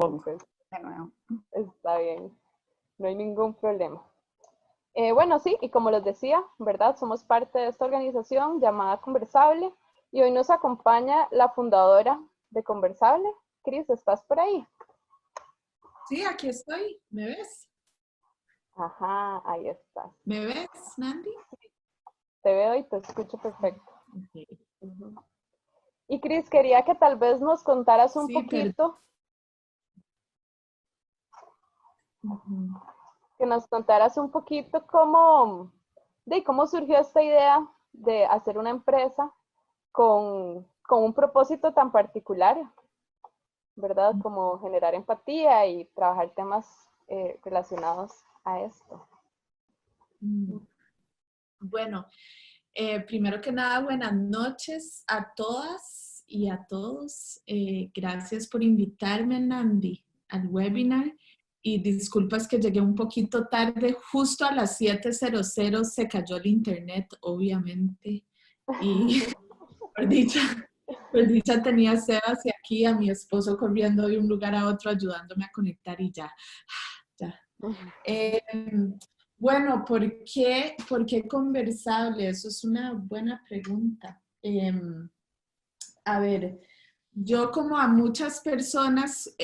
Entonces, De nuevo. está bien, no hay ningún problema. Bueno, sí, y como les decía, ¿verdad? Somos parte de esta organización llamada Conversable y hoy nos acompaña la fundadora de Conversable. Cris, ¿estás por ahí? Sí, aquí estoy. ¿Me ves? Ajá, ahí estás. ¿Me ves, Nandy? Te veo y te escucho perfecto. Okay. Uh-huh. Y Cris, quería que tal vez nos contaras un poquito. Que nos contaras un poquito cómo surgió esta idea de hacer una empresa con un propósito tan particular, ¿verdad? Como generar empatía y trabajar temas relacionados a esto. Bueno, primero que nada, buenas noches a todas y a todos. Gracias por invitarme, Nandy, al webinar. Y disculpas que llegué un poquito tarde, justo a las 7:00 se cayó el internet, obviamente. Y por dicha tenía a Sebas y aquí a mi esposo corriendo de un lugar a otro ayudándome a conectar y ya. Bueno, ¿por qué Conversable? Eso es una buena pregunta. A ver, yo como a muchas personas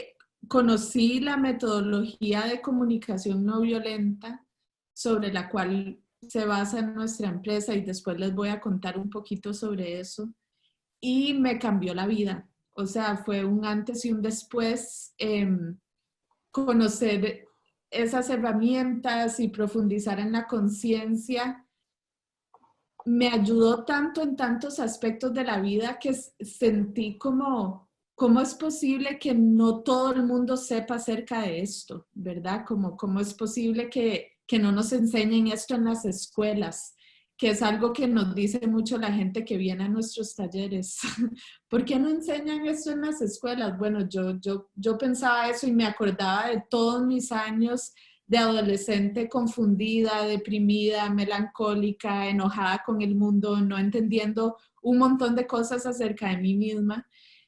conocí la metodología de comunicación no violenta sobre la cual se basa nuestra empresa y después les voy a contar un poquito sobre eso. Y me cambió la vida. O sea, fue un antes y un después conocer esas herramientas y profundizar en la conciencia me ayudó tanto en tantos aspectos de la vida que sentí como, ¿cómo es posible que no todo el mundo sepa acerca de esto? ¿Verdad? ¿Cómo es posible que no nos enseñen esto en las escuelas? Que es algo que nos dice mucho la gente que viene a nuestros talleres. ¿Por qué no enseñan esto en las escuelas? Bueno, yo pensaba eso y me acordaba de todos mis años de adolescente confundida, deprimida, melancólica, enojada con el mundo, no entendiendo un montón de cosas acerca de mí misma.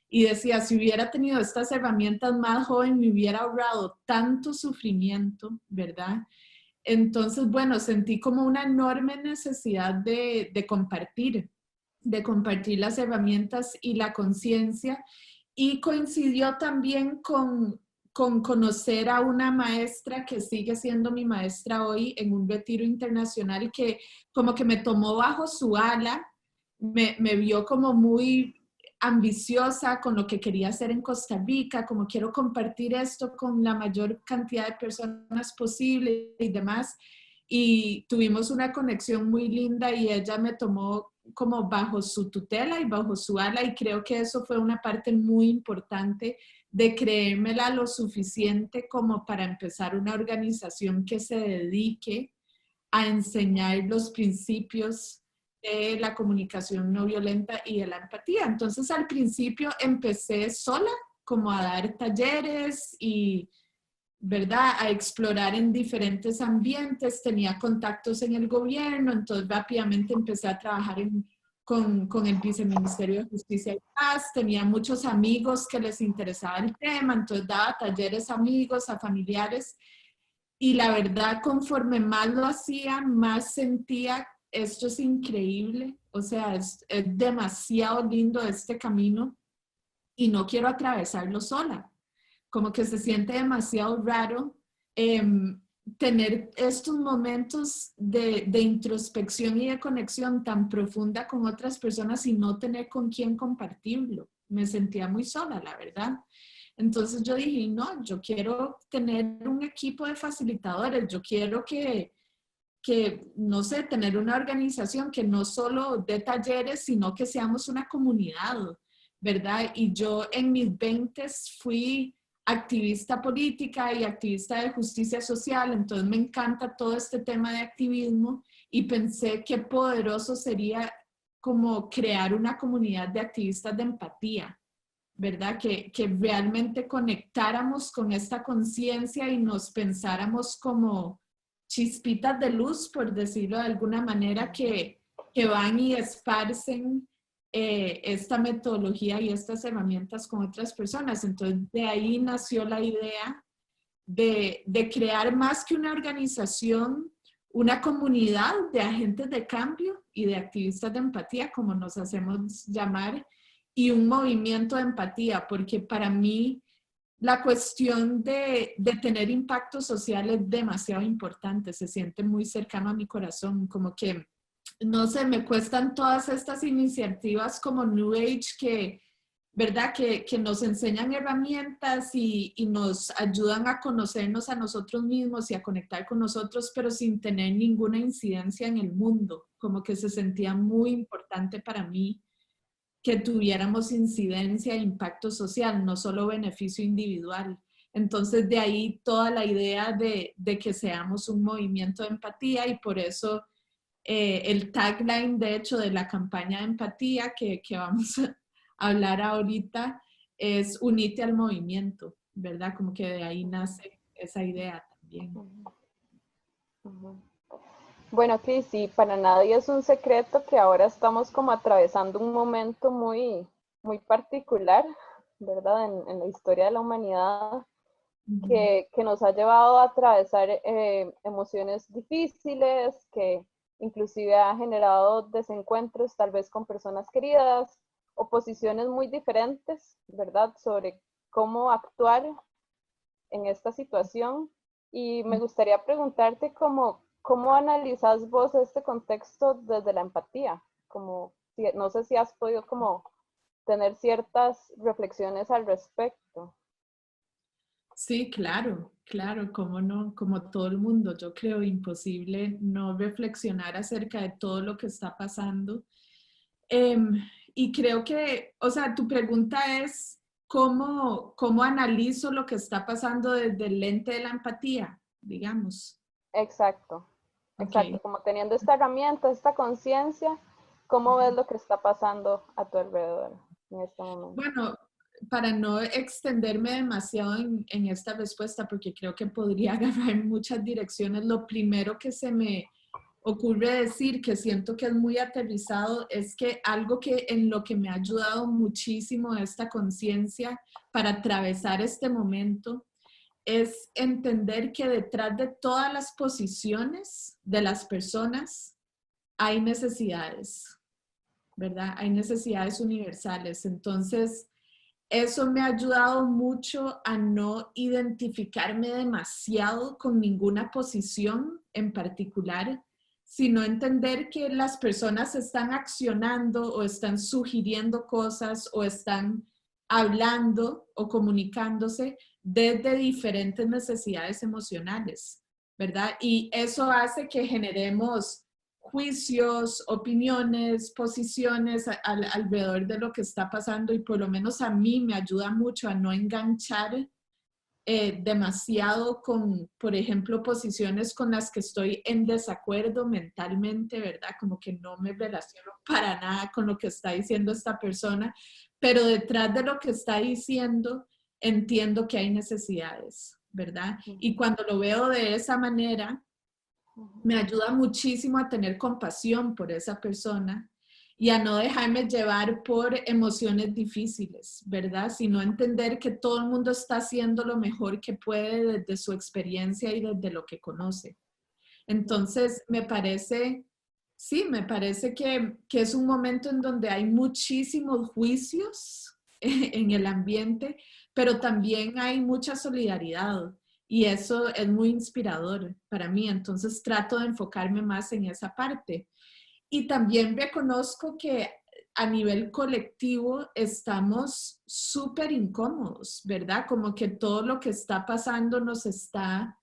Y decía, si hubiera tenido estas herramientas más joven, me hubiera ahorrado tanto sufrimiento, ¿verdad? Entonces, bueno, sentí como una enorme necesidad de compartir las herramientas y la conciencia. Y coincidió también con conocer a una maestra que sigue siendo mi maestra hoy en un retiro internacional que como que me tomó bajo su ala, me vio como muy ambiciosa con lo que quería hacer en Costa Rica, como quiero compartir esto con la mayor cantidad de personas posible y demás. Y tuvimos una conexión muy linda y ella me tomó como bajo su tutela y bajo su ala y creo que eso fue una parte muy importante de creérmela lo suficiente como para empezar una organización que se dedique a enseñar los principios de la comunicación no violenta y de la empatía. Entonces al principio empecé sola como a dar talleres y, ¿verdad?, a explorar en diferentes ambientes, tenía contactos en el gobierno, entonces rápidamente empecé a trabajar con el Viceministerio de Justicia y Paz, tenía muchos amigos que les interesaba el tema, entonces daba talleres a amigos, a familiares, y la verdad, conforme más lo hacía, más sentía, esto es increíble, o sea, es demasiado lindo este camino y no quiero atravesarlo sola. Como que se siente demasiado raro tener estos momentos de introspección y de conexión tan profunda con otras personas y no tener con quién compartirlo. Me sentía muy sola, la verdad. Entonces yo dije, no, yo quiero tener un equipo de facilitadores, yo quiero que no sé, tener una organización que no solo dé talleres, sino que seamos una comunidad, ¿verdad? Y yo en mis 20s fui activista política y activista de justicia social, entonces me encanta todo este tema de activismo y pensé qué poderoso sería como crear una comunidad de activistas de empatía, ¿verdad? Que realmente conectáramos con esta conciencia y nos pensáramos como chispitas de luz, por decirlo de alguna manera, que van y esparcen esta metodología y estas herramientas con otras personas. Entonces, de ahí nació la idea de crear más que una organización, una comunidad de agentes de cambio y de activistas de empatía, como nos hacemos llamar, y un movimiento de empatía, porque para mí la cuestión de tener impacto social es demasiado importante, se siente muy cercano a mi corazón, como que, no sé, me cuestan todas estas iniciativas como New Age que, ¿verdad? Que nos enseñan herramientas y nos ayudan a conocernos a nosotros mismos y a conectar con nosotros, pero sin tener ninguna incidencia en el mundo. Como que se sentía muy importante para mí que tuviéramos incidencia e impacto social, no solo beneficio individual. Entonces, de ahí toda la idea de que seamos un movimiento de empatía y por eso el tagline, de hecho, de la campaña de empatía que vamos a hablar ahorita es unite al movimiento, ¿verdad? Como que de ahí nace esa idea también. Bueno, que sí, para nadie es un secreto que ahora estamos como atravesando un momento muy, muy particular, ¿verdad? En la historia de la humanidad, que nos ha llevado a atravesar emociones difíciles, que inclusive ha generado desencuentros tal vez con personas queridas, o posiciones muy diferentes, ¿verdad? Sobre cómo actuar en esta situación. Y me gustaría preguntarte cómo analizas vos este contexto desde la empatía. Como, no sé si has podido como tener ciertas reflexiones al respecto. Sí, claro, claro, cómo no, como todo el mundo, yo creo imposible no reflexionar acerca de todo lo que está pasando. Y creo que, o sea, tu pregunta es cómo analizo lo que está pasando desde el lente de la empatía, digamos. Exacto, exacto. Ok. Como teniendo esta herramienta, esta conciencia, ¿cómo ves lo que está pasando a tu alrededor en este momento? Bueno, para no extenderme demasiado en esta respuesta, porque creo que podría agarrar en muchas direcciones, lo primero que se me ocurre decir, que siento que es muy aterrizado, es que algo que en lo que me ha ayudado muchísimo esta conciencia para atravesar este momento es entender que detrás de todas las posiciones de las personas hay necesidades, ¿verdad? Hay necesidades universales. Entonces, eso me ha ayudado mucho a no identificarme demasiado con ninguna posición en particular, sino entender que las personas están accionando o están sugiriendo cosas o están hablando o comunicándose desde diferentes necesidades emocionales, ¿verdad? Y eso hace que generemos juicios, opiniones, posiciones alrededor de lo que está pasando y por lo menos a mí me ayuda mucho a no enganchar demasiado con, por ejemplo, posiciones con las que estoy en desacuerdo mentalmente, ¿verdad? Como que no me relaciono para nada con lo que está diciendo esta persona, pero detrás de lo que está diciendo entiendo que hay necesidades, ¿verdad? Y cuando lo veo de esa manera, me ayuda muchísimo a tener compasión por esa persona y a no dejarme llevar por emociones difíciles, ¿verdad? Sino entender que todo el mundo está haciendo lo mejor que puede desde su experiencia y desde lo que conoce. Entonces, me parece, sí, me parece que es un momento en donde hay muchísimos juicios en el ambiente, pero también hay mucha solidaridad. Y eso es muy inspirador para mí. Entonces trato de enfocarme más en esa parte. Y también reconozco que a nivel colectivo estamos súper incómodos, ¿verdad? Como que todo lo que está pasando nos está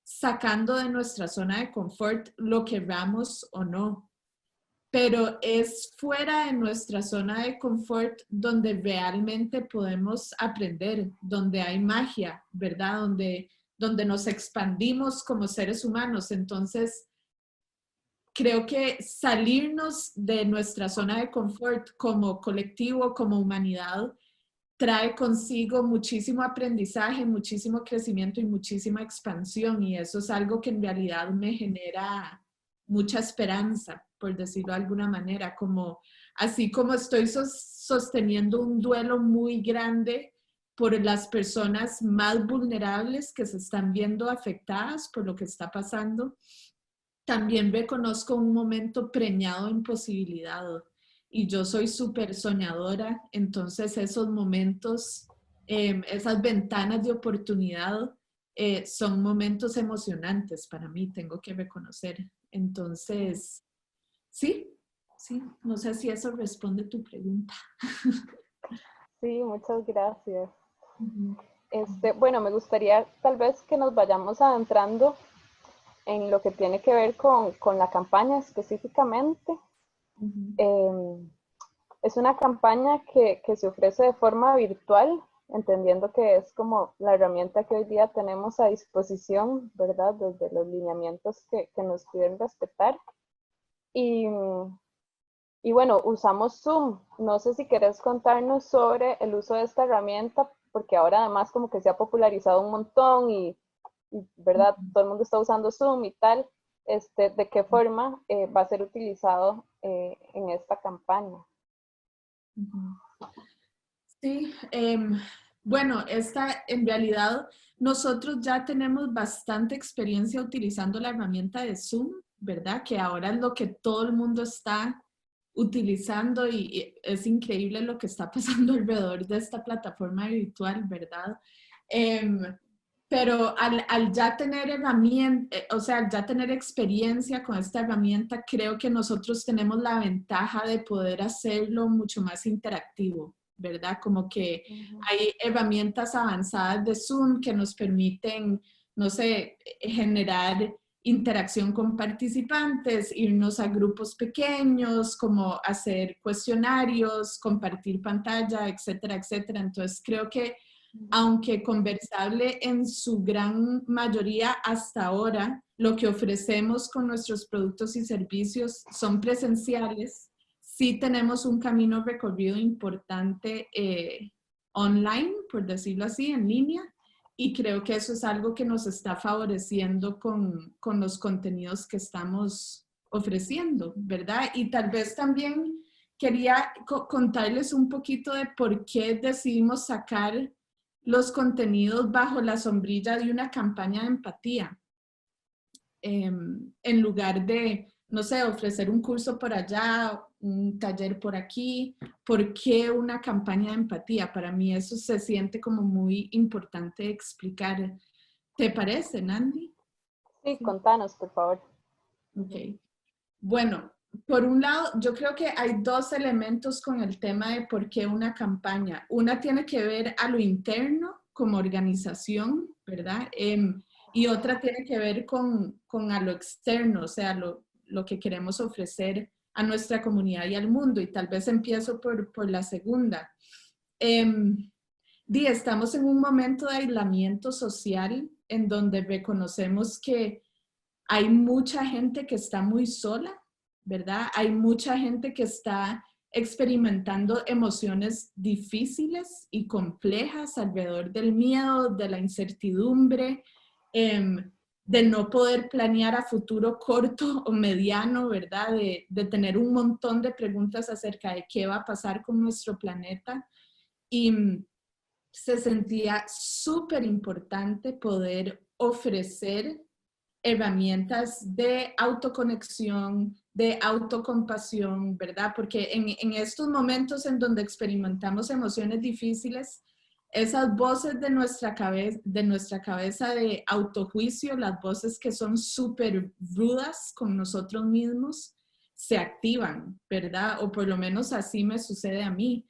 sacando de nuestra zona de confort, lo querramos o no. Pero es fuera de nuestra zona de confort donde realmente podemos aprender, donde hay magia, ¿verdad? Donde nos expandimos como seres humanos. Entonces, creo que salirnos de nuestra zona de confort como colectivo, como humanidad, trae consigo muchísimo aprendizaje, muchísimo crecimiento y muchísima expansión. Y eso es algo que en realidad me genera mucha esperanza, por decirlo de alguna manera, como así como estoy sosteniendo un duelo muy grande por las personas más vulnerables que se están viendo afectadas por lo que está pasando, también reconozco un momento preñado en posibilidad. Y yo soy súper soñadora, entonces esos momentos, esas ventanas de oportunidad son momentos emocionantes para mí, tengo que reconocer. Entonces, sí, no sé si eso responde tu pregunta. Sí, muchas gracias. Ujú. Bueno, me gustaría tal vez que nos vayamos adentrando en lo que tiene que ver con la campaña específicamente. Ujú. Eh, es una campaña que se ofrece de forma virtual, entendiendo que es como la herramienta que hoy día tenemos a disposición, ¿verdad? Desde los lineamientos que nos piden respetar. Y, y bueno, usamos Zoom. No sé si querés contarnos sobre el uso de esta herramienta, porque ahora además como que se ha popularizado un montón y ¿verdad? Todo el mundo está usando Zoom y tal. ¿De qué forma va a ser utilizado en esta campaña? Ujú. Sí, bueno, en realidad nosotros ya tenemos bastante experiencia utilizando la herramienta de Zoom, ¿verdad? Que ahora es lo que todo el mundo está utilizando y es increíble lo que está pasando alrededor de esta plataforma virtual, ¿verdad? Em, pero al ya tener herramienta, o sea, al ya tener experiencia con esta herramienta, creo que nosotros tenemos la ventaja de poder hacerlo mucho más interactivo, ¿verdad? Como que Ujú. hay herramientas avanzadas de Zoom que nos permiten, no sé, generar interacción con participantes, irnos a grupos pequeños, como hacer cuestionarios, compartir pantalla, etcétera, etcétera. Entonces creo que aunque conversable en su gran mayoría hasta ahora, lo que ofrecemos con nuestros productos y servicios son presenciales. Sí tenemos un camino recorrido importante online, por decirlo así, en línea, y creo que eso es algo que nos está favoreciendo con los contenidos que estamos ofreciendo, ¿verdad? Y tal vez también quería contarles un poquito de por qué decidimos sacar los contenidos bajo la sombrilla de una campaña de empatía, en lugar de, no sé, ofrecer un curso por allá, un taller por aquí. ¿Por qué una campaña de empatía? Para mí eso se siente como muy importante explicar. ¿Te parece, Nandi? Sí, Sí. contanos, por favor. Ok. Bueno, por un lado, yo creo que hay dos elementos con el tema de por qué una campaña. Una tiene que ver a lo interno como organización, ¿verdad? Y otra tiene que ver con a lo externo, o sea, lo que queremos ofrecer a nuestra comunidad y al mundo. Y tal vez empiezo por la segunda. Estamos en un momento de aislamiento social en donde reconocemos que hay mucha gente que está muy sola, ¿verdad? Hay mucha gente que está experimentando emociones difíciles y complejas alrededor del miedo, de la incertidumbre, de no poder planear a futuro corto o mediano, ¿verdad? De tener un montón de preguntas acerca de qué va a pasar con nuestro planeta. Y se sentía súper importante poder ofrecer herramientas de autoconexión, de autocompasión, ¿verdad? Porque en estos momentos en donde experimentamos emociones difíciles, esas voces de nuestra cabeza de autojuicio, las voces que son súper rudas con nosotros mismos, se activan, ¿verdad? O por lo menos así me sucede a mí.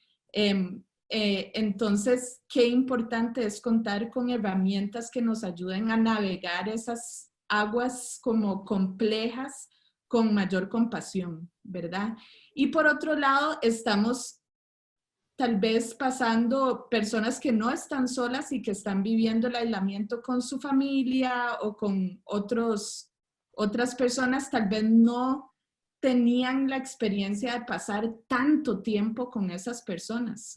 Entonces, qué importante es contar con herramientas que nos ayuden a navegar esas aguas como complejas con mayor compasión, ¿verdad? Y por otro lado, estamos tal vez pasando personas que no están solas y que están viviendo el aislamiento con su familia o con otras personas, tal vez no tenían la experiencia de pasar tanto tiempo con esas personas,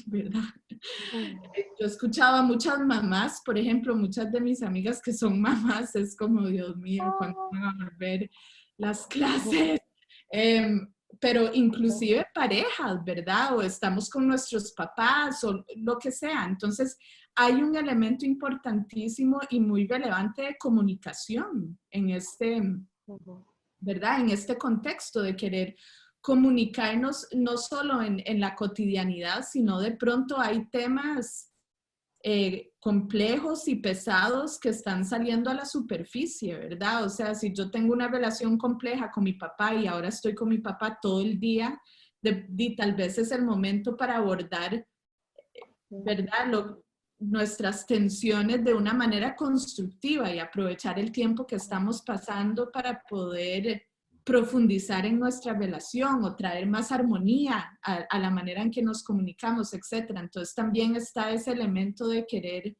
¿verdad? Yo escuchaba a muchas mamás, por ejemplo, muchas de mis amigas que son mamás, es como, Dios mío, ¿cuándo van a volver las clases? pero inclusive parejas, ¿verdad? O estamos con nuestros papás o lo que sea. Entonces, hay un elemento importantísimo y muy relevante de comunicación en este, ¿verdad? En este contexto de querer comunicarnos no solo en la cotidianidad, sino de pronto hay temas complejos y pesados que están saliendo a la superficie, ¿verdad? O sea, si yo tengo una relación compleja con mi papá y ahora estoy con mi papá todo el día, tal vez es el momento para abordar, ¿verdad? Nuestras tensiones de una manera constructiva y aprovechar el tiempo que estamos pasando para poder profundizar en nuestra relación o traer más armonía a la manera en que nos comunicamos, etc. Entonces también está ese elemento de querer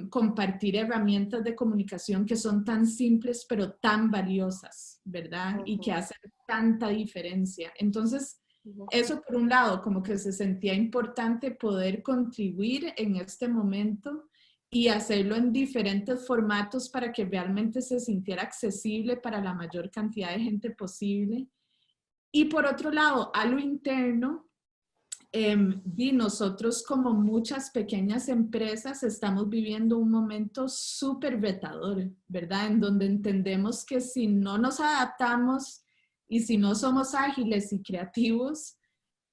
compartir herramientas de comunicación que son tan simples pero tan valiosas, ¿verdad? Y que hacen tanta diferencia. Entonces, eso por un lado, como que se sentía importante poder contribuir en este momento y hacerlo en diferentes formatos para que realmente se sintiera accesible para la mayor cantidad de gente posible. Y por otro lado, a lo interno, y nosotros como muchas pequeñas empresas estamos viviendo un momento súper retador, ¿verdad? En donde entendemos que si no nos adaptamos y si no somos ágiles y creativos,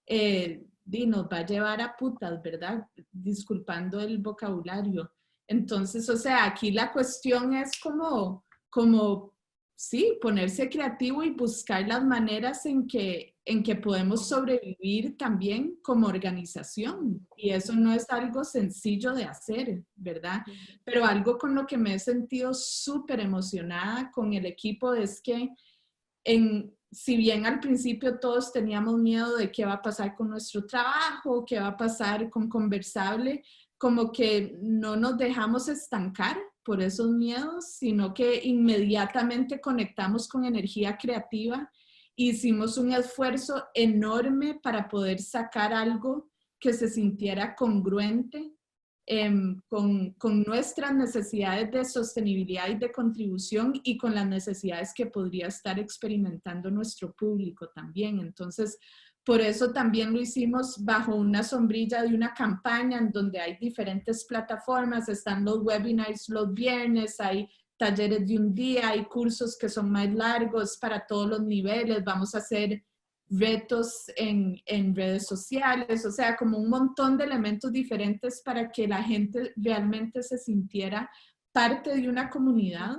nos va a llevar a putas, ¿verdad? Disculpando el vocabulario. Entonces, o sea, aquí la cuestión es como sí, ponerse creativo y buscar las maneras en que podemos sobrevivir también como organización. Y eso no es algo sencillo de hacer, ¿verdad? Pero algo con lo que me he sentido súper emocionada con el equipo es que si bien al principio todos teníamos miedo de qué va a pasar con nuestro trabajo, qué va a pasar con Conversable, como que no nos dejamos estancar por esos miedos, sino que inmediatamente conectamos con energía creativa. Hicimos un esfuerzo enorme para poder sacar algo que se sintiera congruente con nuestras necesidades de sostenibilidad y de contribución y con las necesidades que podría estar experimentando nuestro público también. Entonces, por eso también lo hicimos bajo una sombrilla de una campaña en donde hay diferentes plataformas, están los webinars los viernes, hay talleres de un día, hay cursos que son más largos para todos los niveles, vamos a hacer retos en redes sociales, o sea, como un montón de elementos diferentes para que la gente realmente se sintiera parte de una comunidad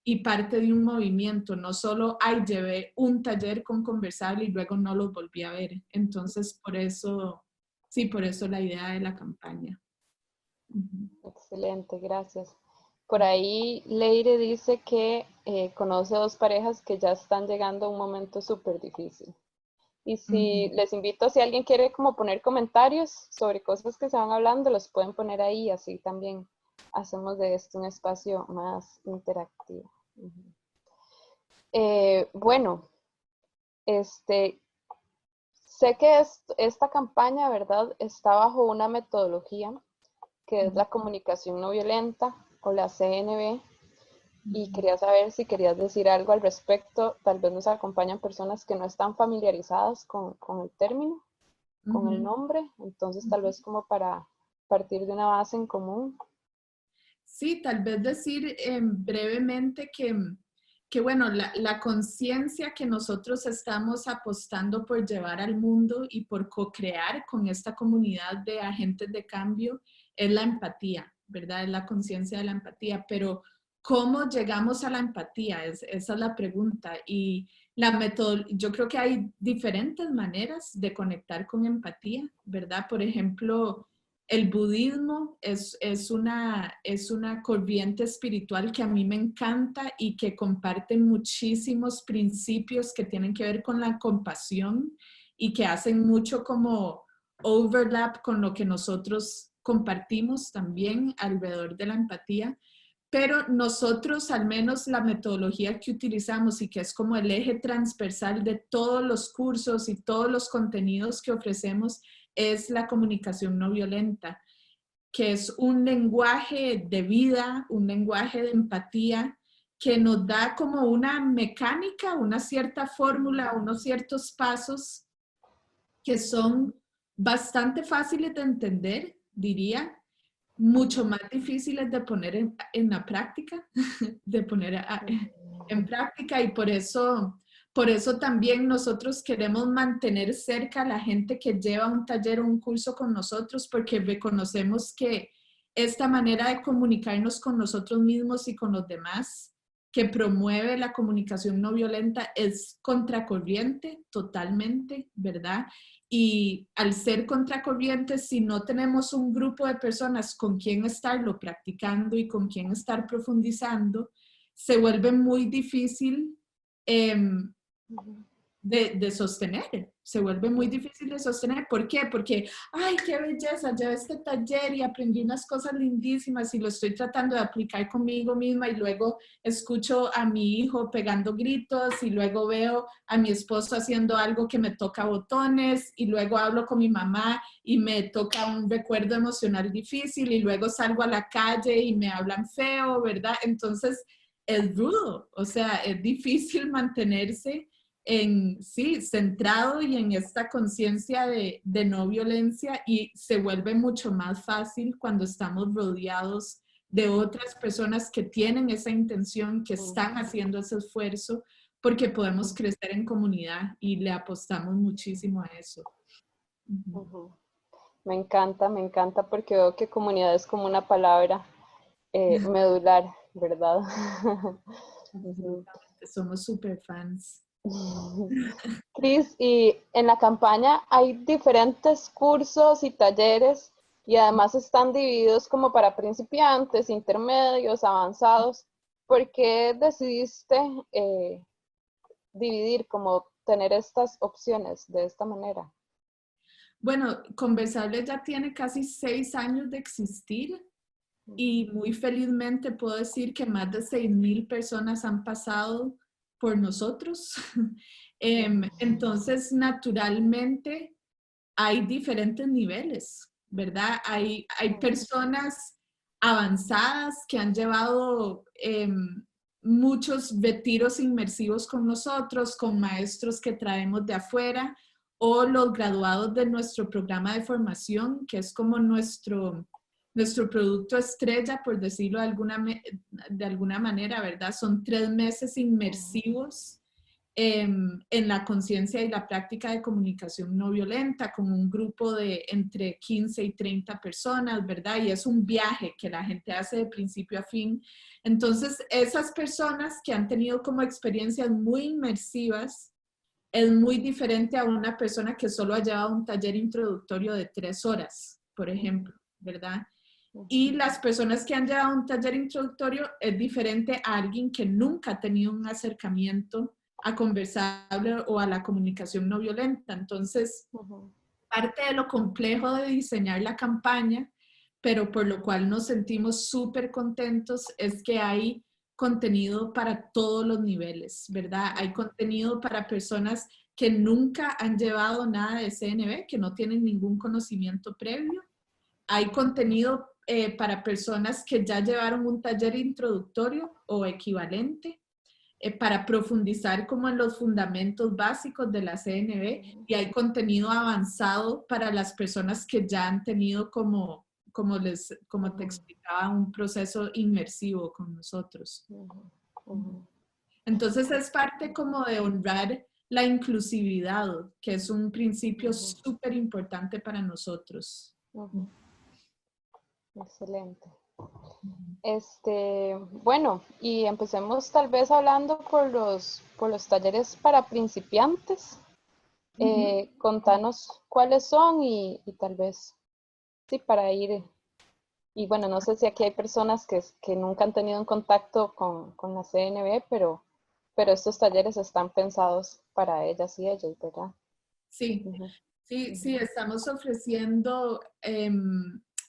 y parte de un movimiento, no solo, ay, llevé un taller con Conversable y luego no los volví a ver. Entonces, por eso, sí, por eso la idea de la campaña. Excelente, gracias. Por ahí Leire dice que conoce dos parejas que ya están llegando a un momento súper difícil. Y si les invito, si alguien quiere como poner comentarios sobre cosas que se van hablando, los pueden poner ahí, así también hacemos de esto un espacio más interactivo. Bueno, sé que esta campaña, ¿verdad?, está bajo una metodología que es la comunicación no violenta o la CNV. Y quería saber si querías decir algo al respecto. Tal vez nos acompañan personas que no están familiarizadas con el término, con el nombre. Entonces, tal vez como para partir de una base en común. Sí, tal vez decir brevemente que bueno, la conciencia que nosotros estamos apostando por llevar al mundo y por co-crear con esta comunidad de agentes de cambio es la empatía, ¿verdad? Es la conciencia de la empatía, pero ¿cómo llegamos a la empatía? Esa es la pregunta. Y yo creo que hay diferentes maneras de conectar con empatía, ¿verdad? Por ejemplo, el budismo es una corriente espiritual que a mí me encanta y que comparte muchísimos principios que tienen que ver con la compasión y que hacen mucho como overlap con lo que nosotros compartimos también alrededor de la empatía. Pero nosotros, al menos la metodología que utilizamos y que es como el eje transversal de todos los cursos y todos los contenidos que ofrecemos, es la comunicación no violenta, que es un lenguaje de vida, un lenguaje de empatía que nos da como una mecánica, una cierta fórmula, unos ciertos pasos que son bastante fáciles de entender, diría, mucho más difíciles de poner en la práctica, de poner en práctica, y por eso también nosotros queremos mantener cerca a la gente que lleva un taller o un curso con nosotros, porque reconocemos que esta manera de comunicarnos con nosotros mismos y con los demás, que promueve la comunicación no violenta, es contracorriente totalmente, ¿verdad? Y al ser contracorriente, si no tenemos un grupo de personas con quien estarlo practicando y con quien estar profundizando, se vuelve muy difícil de sostener. Se vuelve muy difícil de sostener. ¿Por qué? Porque, ay, qué belleza, llevé este taller y aprendí unas cosas lindísimas y lo estoy tratando de aplicar conmigo misma, y luego escucho a mi hijo pegando gritos, y luego veo a mi esposo haciendo algo que me toca botones, y luego hablo con mi mamá y me toca un recuerdo emocional difícil, y luego salgo a la calle y me hablan feo, ¿verdad? Entonces es rudo, o sea, es difícil mantenerse sí, centrado y en esta conciencia de no violencia, y se vuelve mucho más fácil cuando estamos rodeados de otras personas que tienen esa intención, que están haciendo ese esfuerzo, porque podemos crecer en comunidad y le apostamos muchísimo a eso. Me encanta porque veo que comunidad es como una palabra medular, ¿verdad? Somos súper fans. Cris, y en la campaña hay diferentes cursos y talleres, y además están divididos como para principiantes, intermedios, avanzados. ¿Por qué decidiste dividir, como tener estas opciones de esta manera? Bueno, Conversable ya tiene casi 6 años de existir, y muy felizmente puedo decir que más de 6,000 personas han pasado por nosotros. Entonces, naturalmente, hay diferentes niveles, ¿verdad? Hay personas avanzadas que han llevado muchos retiros inmersivos con nosotros, con maestros que traemos de afuera, o los graduados de nuestro programa de formación, que es como nuestro producto estrella, por decirlo de alguna manera, ¿verdad? Son 3 meses inmersivos en la conciencia y la práctica de comunicación no violenta, con un grupo de entre 15 y 30 personas, ¿verdad? Y es un viaje que la gente hace de principio a fin. Entonces, esas personas que han tenido como experiencias muy inmersivas, es muy diferente a una persona que solo ha llevado un taller introductorio de 3 horas, por ejemplo, ¿verdad? Y las personas que han llevado un taller introductorio es diferente a alguien que nunca ha tenido un acercamiento a Conversable o a la comunicación no violenta. Entonces, parte de lo complejo de diseñar la campaña, pero por lo cual nos sentimos súper contentos, es que hay contenido para todos los niveles, ¿verdad? Hay contenido para personas que nunca han llevado nada de CNV, que no tienen ningún conocimiento previo. Hay contenido para personas que ya llevaron un taller introductorio o equivalente, para profundizar como en los fundamentos básicos de la CNV, y hay contenido avanzado para las personas que ya han tenido como te explicaba, un proceso inmersivo con nosotros. Entonces es parte como de honrar la inclusividad, que es un principio súper importante para nosotros. Excelente. Bueno, y empecemos tal vez hablando por los talleres para principiantes. Contanos cuáles son y tal vez, sí, para ir. Y bueno, no sé si aquí hay personas que nunca han tenido un contacto con la CNV, pero estos talleres están pensados para ellas y ellos, ¿verdad? Sí, sí, estamos ofreciendo,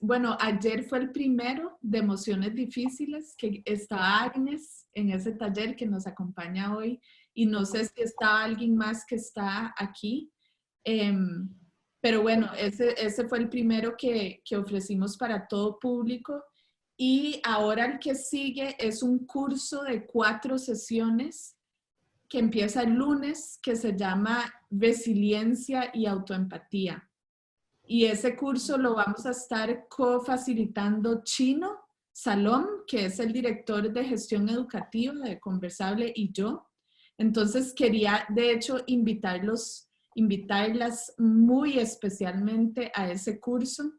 bueno, ayer fue el primero de emociones difíciles, que estaba Agnes en ese taller que nos acompaña hoy, y no sé si está alguien más que está aquí, pero bueno, ese fue el primero que ofrecimos para todo público, Y ahora el que sigue es un curso de 4 sesiones que empieza el lunes, que se llama Resiliencia y Autoempatía. Y ese curso lo vamos a estar co-facilitando Chino Salom, que es el director de gestión educativa de Conversable, y yo. Entonces quería, de hecho, invitarlas muy especialmente a ese curso.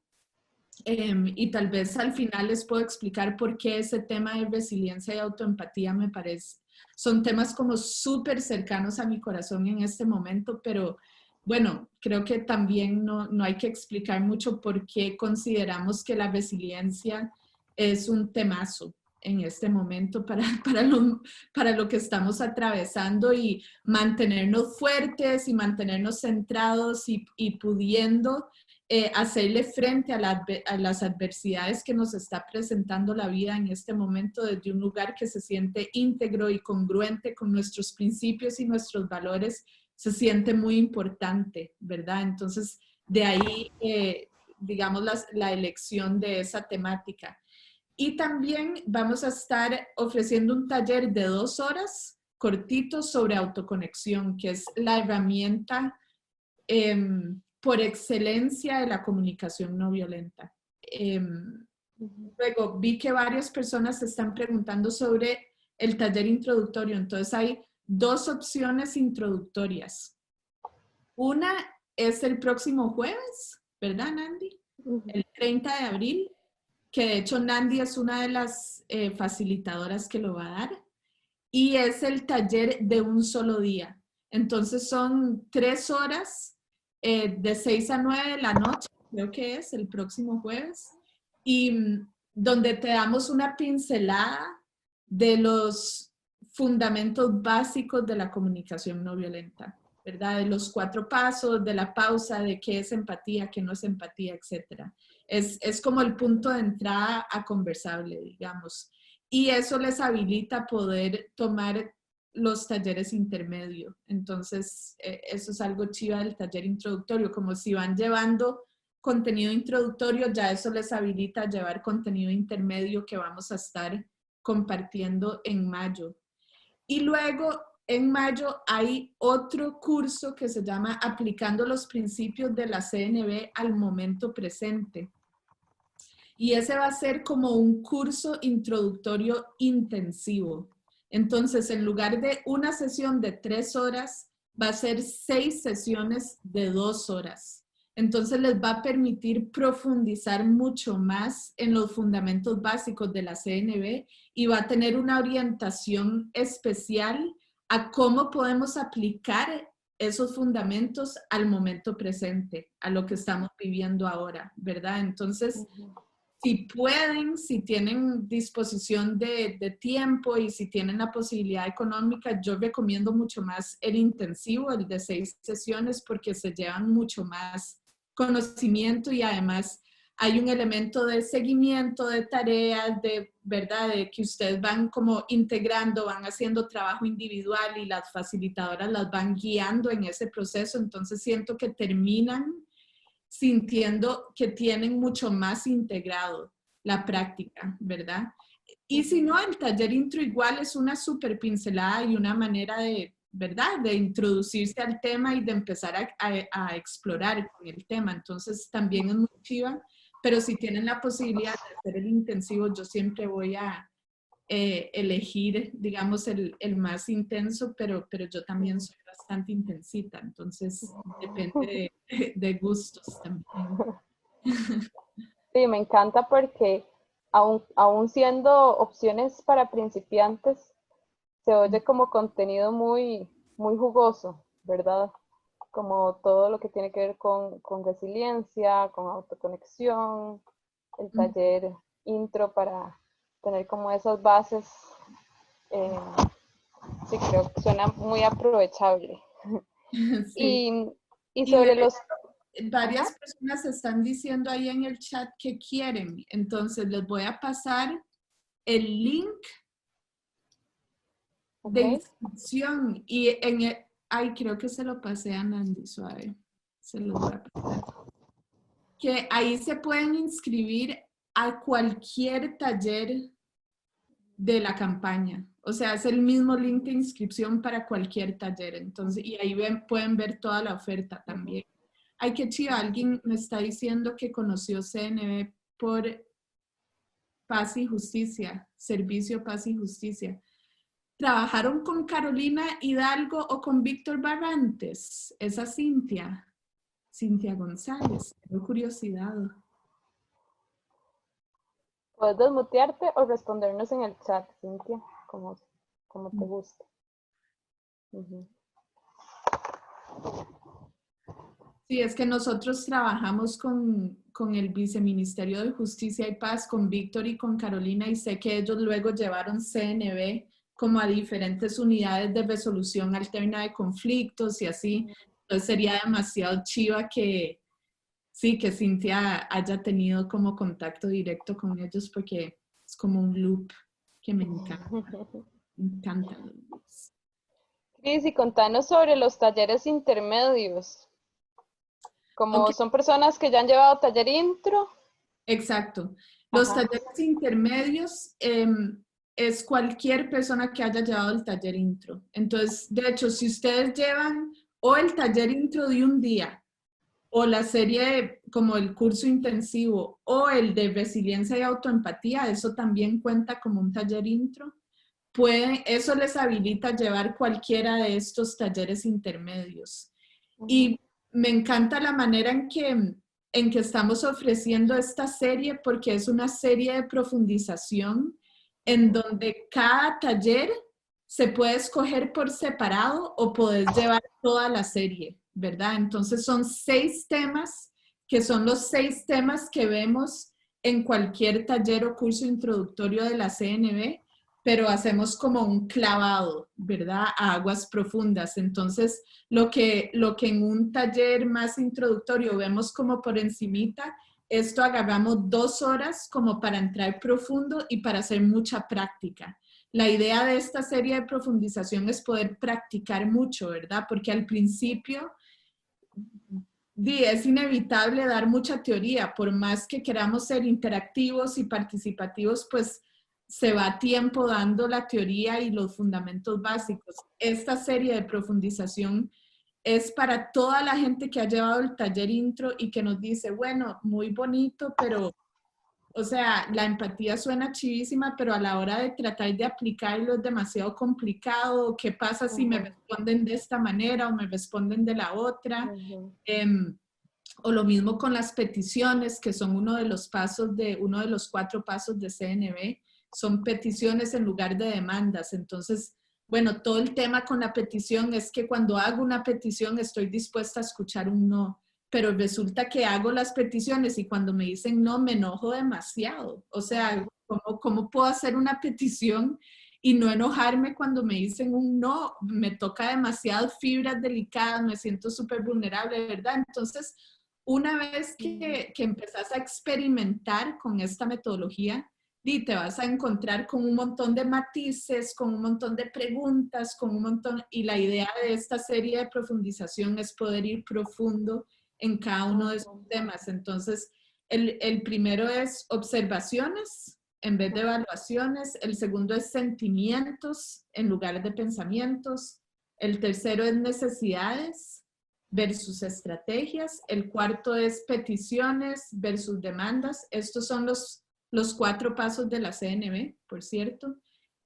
Y tal vez al final les puedo explicar por qué ese tema de resiliencia y autoempatía me parece, son temas como súper cercanos a mi corazón en este momento, pero bueno, creo que también no hay que explicar mucho por qué consideramos que la resiliencia es un temazo en este momento para lo que estamos atravesando, y mantenernos fuertes y mantenernos centrados y pudiendo hacerle frente a las adversidades que nos está presentando la vida en este momento desde un lugar que se siente íntegro y congruente con nuestros principios y nuestros valores, se siente muy importante, ¿verdad? Entonces, de ahí, digamos, la elección de esa temática. Y también vamos a estar ofreciendo un taller de 2 horas cortito sobre autoconexión, que es la herramienta por excelencia de la comunicación no violenta. Luego vi que varias personas se están preguntando sobre el taller introductorio. Entonces hay 2 opciones introductorias. Una es el próximo jueves, ¿verdad, Nandi? El 30 de abril, que de hecho Nandi es una de las facilitadoras que lo va a dar. Y es el taller de un solo día. Entonces son 3 horas de 6 a 9 de la noche, creo que es el próximo jueves, y donde te damos una pincelada de los fundamentos básicos de la comunicación no violenta, ¿verdad? De los 4 pasos, de la pausa, de qué es empatía, qué no es empatía, etc. Es como el punto de entrada a Conversable, digamos. Y eso les habilita a poder tomar los talleres intermedios. Entonces, eso es algo chiva del taller introductorio, como si van llevando contenido introductorio, ya eso les habilita a llevar contenido intermedio que vamos a estar compartiendo en mayo. Y luego, en mayo, hay otro curso que se llama Aplicando los principios de la CNV al momento presente. Y ese va a ser como un curso introductorio intensivo. Entonces, en lugar de una sesión de 3 horas, va a ser 6 sesiones de 2 horas. Entonces, les va a permitir profundizar mucho más en los fundamentos básicos de la CNV y va a tener una orientación especial a cómo podemos aplicar esos fundamentos al momento presente, a lo que estamos viviendo ahora, ¿verdad? Entonces, si pueden, si tienen disposición de tiempo y si tienen la posibilidad económica, yo recomiendo mucho más el intensivo, el de 6 sesiones, porque se llevan mucho más conocimiento y además hay un elemento de seguimiento, de tareas, de verdad, de que ustedes van como integrando, van haciendo trabajo individual y las facilitadoras las van guiando en ese proceso. Entonces siento que terminan sintiendo que tienen mucho más integrado la práctica, ¿verdad? Y si no, el taller intro igual es una súper pincelada y una manera de, ¿verdad?, de introducirse al tema y de empezar a explorar con el tema. Entonces también es muy chiva, pero si tienen la posibilidad de hacer el intensivo, yo siempre voy a elegir, digamos, el más intenso, pero yo también soy bastante intensita, entonces depende de gustos también. Sí, me encanta porque aún siendo opciones para principiantes, se oye como contenido muy, muy jugoso, ¿verdad? Como todo lo que tiene que ver con resiliencia, con autoconexión, el taller intro para tener como esas bases. eh, sí, creo que suena muy aprovechable. Sí. Y Y sobre los... varias Ajá, personas están diciendo ahí en el chat que quieren, entonces les voy a pasar el link de ok. inscripción y ay, creo que se lo pasé a Nandi, suave, se los voy a pasar. Que ahí se pueden inscribir a cualquier taller de la campaña. O sea, es el mismo link de inscripción para cualquier taller. Entonces, y ahí pueden ver toda la oferta también. Ay, qué chido. Alguien me está diciendo que conoció CNB por Paz y Justicia, Servicio Paz y Justicia. ¿Trabajaron con Carolina Hidalgo o con Víctor Barrantes? Esa Cintia González. Tengo curiosidad. Puedes desmutearte o respondernos en el chat, Cintia, como te guste. Sí, es que nosotros trabajamos con el Viceministerio de Justicia y Paz, con Víctor y con Carolina, y sé que ellos luego llevaron CNB como a diferentes unidades de resolución alterna de conflictos y así. Entonces sería demasiado chiva que Cintia haya tenido como contacto directo con ellos, porque es como un loop que me encanta. Me encanta. Cris, y contanos sobre los talleres intermedios. Como son personas que ya han llevado taller intro. Exacto. Los talleres intermedios es cualquier persona que haya llevado el taller intro. Entonces, de hecho, si ustedes llevan o el taller intro de un día, o la serie como el curso intensivo, o el de resiliencia y autoempatía, eso también cuenta como un taller intro. Eso les habilita llevar cualquiera de estos talleres intermedios. Y me encanta la manera en que estamos ofreciendo esta serie, porque es una serie de profundización en donde cada taller se puede escoger por separado o puedes llevar toda la serie, ¿verdad? Entonces son 6 temas, que son los 6 temas que vemos en cualquier taller o curso introductorio de la CNB, pero hacemos como un clavado, ¿verdad? A aguas profundas. Entonces, lo que en un taller más introductorio vemos como por encimita, esto agarramos 2 horas como para entrar profundo y para hacer mucha práctica. La idea de esta serie de profundización es poder practicar mucho, ¿verdad? Porque al principio es inevitable dar mucha teoría, por más que queramos ser interactivos y participativos, pues se va tiempo dando la teoría y los fundamentos básicos. Esta serie de profundización es para toda la gente que ha llevado el taller intro y que nos dice, bueno, muy bonito, pero, o sea, la empatía suena chivísima, pero a la hora de tratar de aplicarlo es demasiado complicado. ¿Qué pasa si me responden de esta manera o me responden de la otra? O lo mismo con las peticiones, que son uno de los 4 pasos de CNB, son peticiones en lugar de demandas. Entonces, bueno, todo el tema con la petición es que cuando hago una petición estoy dispuesta a escuchar un no, pero resulta que hago las peticiones y cuando me dicen no me enojo demasiado. O sea, ¿cómo puedo hacer una petición y no enojarme cuando me dicen un no? Me toca demasiadas fibras delicadas, me siento súper vulnerable, ¿verdad? Entonces, una vez que empezás a experimentar con esta metodología, te vas a encontrar con un montón de matices, con un montón de preguntas, y la idea de esta serie de profundización es poder ir profundo en cada uno de esos temas. Entonces, el primero es observaciones en vez de evaluaciones, el segundo es sentimientos en lugar de pensamientos, el tercero es necesidades versus estrategias, el cuarto es peticiones versus demandas. Estos son los 4 pasos de la CNB, por cierto.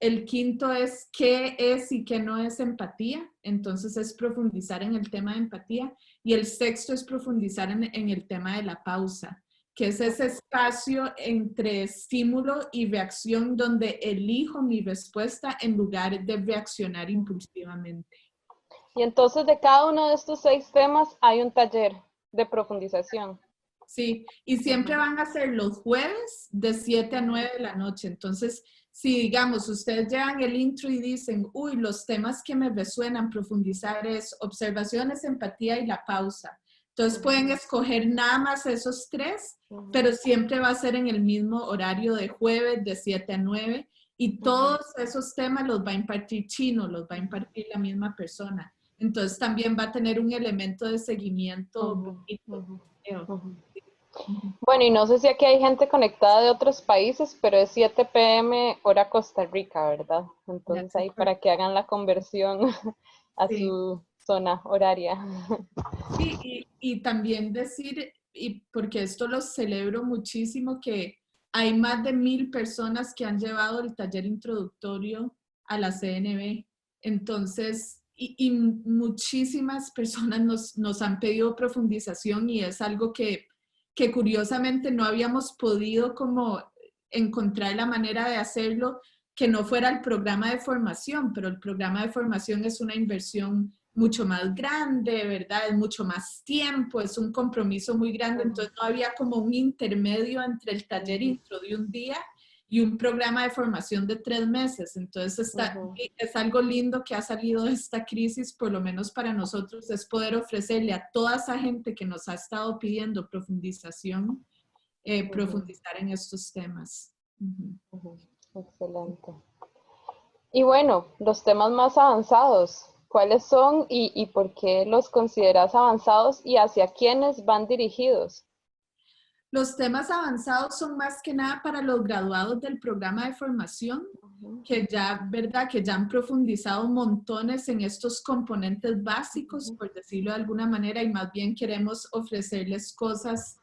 El quinto es qué es y qué no es empatía, entonces es profundizar en el tema de empatía. Y el sexto es profundizar en el tema de la pausa, que es ese espacio entre estímulo y reacción donde elijo mi respuesta en lugar de reaccionar impulsivamente. Y entonces de cada uno de estos 6 temas hay un taller de profundización. Sí, y siempre van a ser los jueves de 7 a 9 de la noche. Entonces, si digamos, ustedes llevan el intro y dicen, uy, los temas que me resuenan profundizar es observaciones, empatía y la pausa. Entonces pueden escoger nada más esos 3, pero siempre va a ser en el mismo horario de jueves de 7 a 9 y todos esos temas los va a impartir Chino, los va a impartir la misma persona. Entonces también va a tener un elemento de seguimiento bonito. Bueno, y no sé si aquí hay gente conectada de otros países, pero es 7 p.m. hora Costa Rica, ¿verdad? Entonces That's ahí correct. para que hagan la conversión a Sí. su zona horaria. Sí, y también decir, y porque esto lo celebro muchísimo, que hay más de 1000 personas que han llevado el taller introductorio a la CNB. Entonces, y muchísimas personas nos han pedido profundización y es algo que curiosamente no habíamos podido como encontrar la manera de hacerlo que no fuera el programa de formación, pero el programa de formación es una inversión mucho más grande, ¿verdad? Es mucho más tiempo, es un compromiso muy grande, entonces no había como un intermedio entre el taller intro de un día y un programa de formación de 3 meses. Entonces es algo lindo que ha salido de esta crisis, por lo menos para nosotros, es poder ofrecerle a toda esa gente que nos ha estado pidiendo profundización, profundizar en estos temas. Excelente. Y bueno, los temas más avanzados, ¿cuáles son y por qué los consideras avanzados y hacia quiénes van dirigidos? Los temas avanzados son más que nada para los graduados del programa de formación, que ya, ¿verdad? Que ya han profundizado montones en estos componentes básicos, por decirlo de alguna manera, y más bien queremos ofrecerles cosas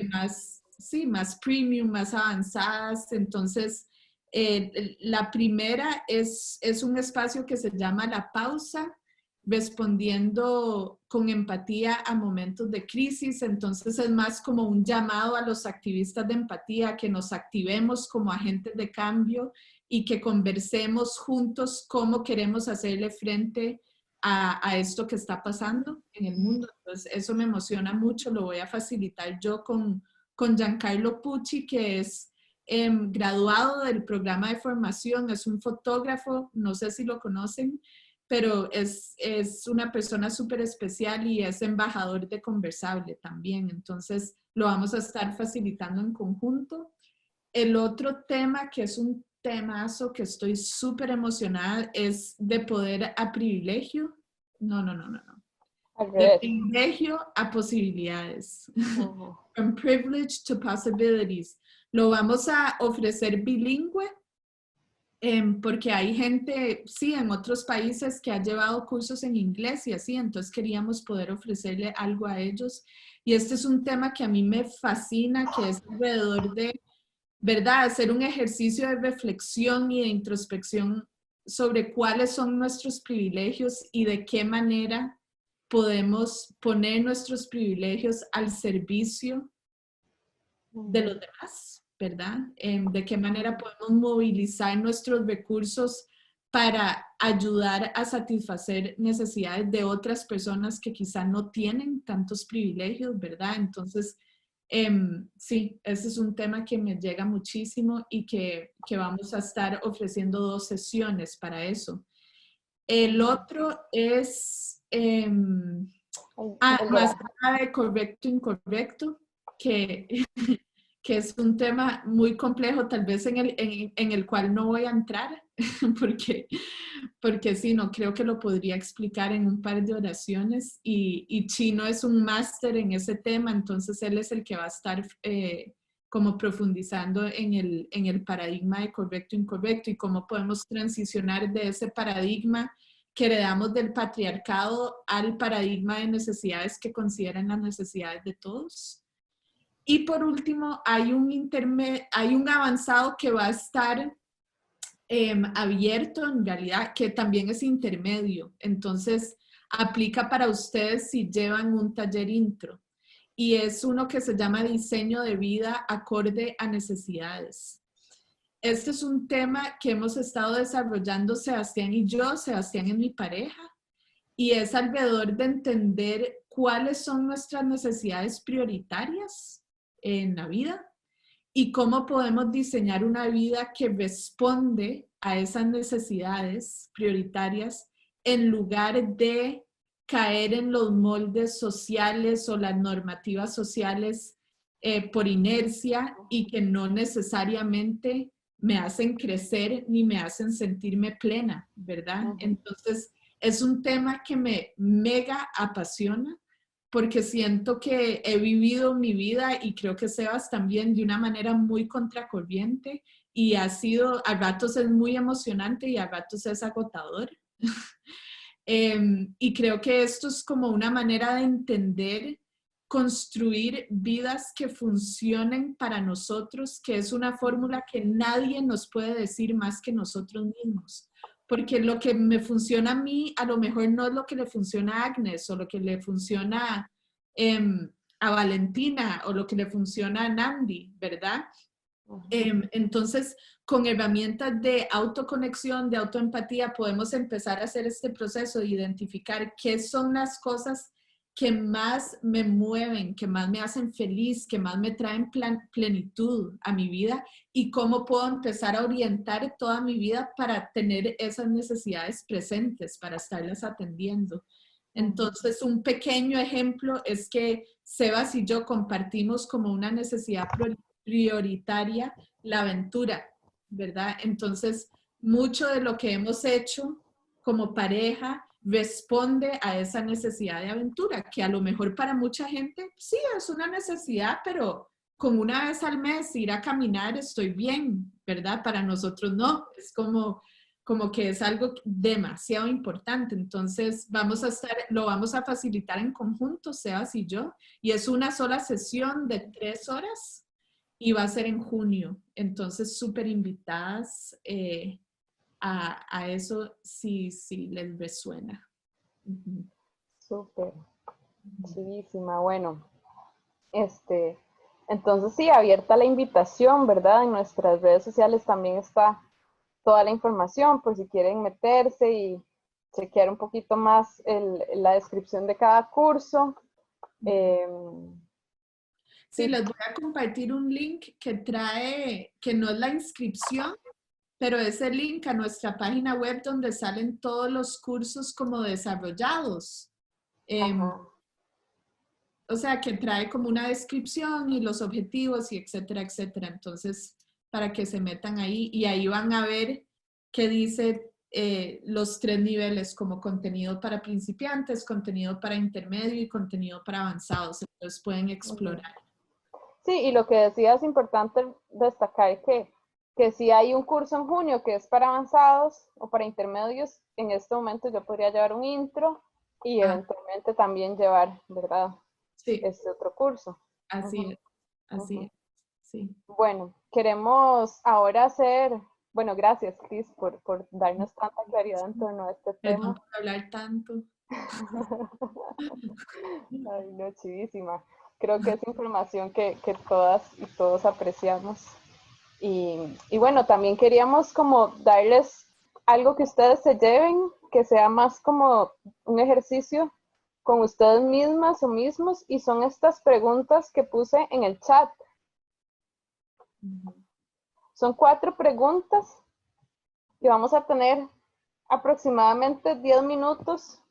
más, sí, más premium, más avanzadas. Entonces, la primera es un espacio que se llama La Pausa, respondiendo con empatía a momentos de crisis. Entonces es más como un llamado a los activistas de empatía, que nos activemos como agentes de cambio y que conversemos juntos cómo queremos hacerle frente a esto que está pasando en el mundo. Entonces eso me emociona mucho, lo voy a facilitar yo con Giancarlo Pucci, que es graduado del programa de formación, es un fotógrafo, no sé si lo conocen, pero es una persona súper especial y es embajador de Conversable también. Entonces, lo vamos a estar facilitando en conjunto. El otro tema, que es un temazo que estoy súper emocionada, es de poder a privilegio. No. Al De revés. privilegio a posibilidades. From privilege to possibilities. Lo vamos a ofrecer bilingüe, porque hay gente, sí, en otros países que ha llevado cursos en inglés y así, entonces queríamos poder ofrecerle algo a ellos. Y este es un tema que a mí me fascina, que es alrededor de, ¿verdad?, hacer un ejercicio de reflexión y de introspección sobre cuáles son nuestros privilegios y de qué manera podemos poner nuestros privilegios al servicio de los demás, ¿verdad? De qué manera podemos movilizar nuestros recursos para ayudar a satisfacer necesidades de otras personas que quizá no tienen tantos privilegios, ¿verdad? Entonces, sí, ese es un tema que me llega muchísimo y que vamos a estar ofreciendo 2 sesiones para eso. El otro es El de más la... allá de correcto, incorrecto, que que es un tema muy complejo, tal vez en el cual no voy a entrar, porque sí, no creo que lo podría explicar en un par de oraciones, y Chino es un máster en ese tema, entonces él es el que va a estar como profundizando en el paradigma de correcto e incorrecto y cómo podemos transicionar de ese paradigma que heredamos del patriarcado al paradigma de necesidades que consideran las necesidades de todos. Y por último, hay un avanzado que va a estar abierto en realidad, que también es intermedio. Entonces, aplica para ustedes si llevan un taller intro. Y es uno que se llama diseño de vida acorde a necesidades. Este es un tema que hemos estado desarrollando Sebastián y yo. Sebastián es mi pareja, y es alrededor de entender cuáles son nuestras necesidades prioritarias en la vida y cómo podemos diseñar una vida que responde a esas necesidades prioritarias en lugar de caer en los moldes sociales o las normativas sociales por inercia y que no necesariamente me hacen crecer ni me hacen sentirme plena, ¿verdad? Entonces, es un tema que me mega apasiona porque siento que he vivido mi vida y creo que Sebas también de una manera muy contracorriente y ha sido, a ratos es muy emocionante y a ratos es agotador. Y creo que esto es como una manera de entender, construir vidas que funcionen para nosotros, que es una fórmula que nadie nos puede decir más que nosotros mismos. Porque lo que me funciona a mí, a lo mejor no es lo que le funciona a Agnes o lo que le funciona a Valentina o lo que le funciona a Nandi, ¿verdad? Entonces, con herramientas de autoconexión, de autoempatía, podemos empezar a hacer este proceso de identificar qué son las cosas que más me mueven, que más me hacen feliz, que más me traen plenitud a mi vida y cómo puedo empezar a orientar toda mi vida para tener esas necesidades presentes, para estarlas atendiendo. Entonces, un pequeño ejemplo es que Sebas y yo compartimos como una necesidad prioritaria la aventura, ¿verdad? Entonces, mucho de lo que hemos hecho como pareja responde a esa necesidad de aventura, que a lo mejor para mucha gente sí es una necesidad, pero con una vez al mes ir a caminar estoy bien, ¿verdad? Para nosotros no, es como que es algo demasiado importante. Entonces, lo vamos a facilitar en conjunto, Sebas y yo, y es una sola sesión de 3 horas y va a ser en junio. Entonces, súper invitadas a eso si les resuena. Súper, chivísima. Bueno, entonces sí, abierta la invitación, ¿verdad? En nuestras redes sociales también está toda la información por si quieren meterse y chequear un poquito más la descripción de cada curso. Sí, les voy a compartir un link que trae, que no es la inscripción, pero es el link a nuestra página web donde salen todos los cursos como desarrollados. O sea, que trae como una descripción y los objetivos y etcétera, etcétera. Entonces, para que se metan ahí y ahí van a ver qué dice los 3 niveles como contenido para principiantes, contenido para intermedio y contenido para avanzados. Entonces pueden explorar. Sí, y lo que decía es importante destacar que si hay un curso en junio que es para avanzados o para intermedios, en este momento yo podría llevar un intro y eventualmente también llevar, ¿verdad? Sí. Este otro curso. Así es, así es, sí. Bueno, queremos ahora hacer, bueno, gracias Cris por darnos tanta claridad en torno a este Perdón tema. por hablar tanto. Ay, no, chivísima. Creo que es información que todas y todos apreciamos. Y bueno, también queríamos como darles algo que ustedes se lleven, que sea más como un ejercicio con ustedes mismas o mismos, y son estas preguntas que puse en el chat. Son 4 preguntas que vamos a tener aproximadamente 10 minutos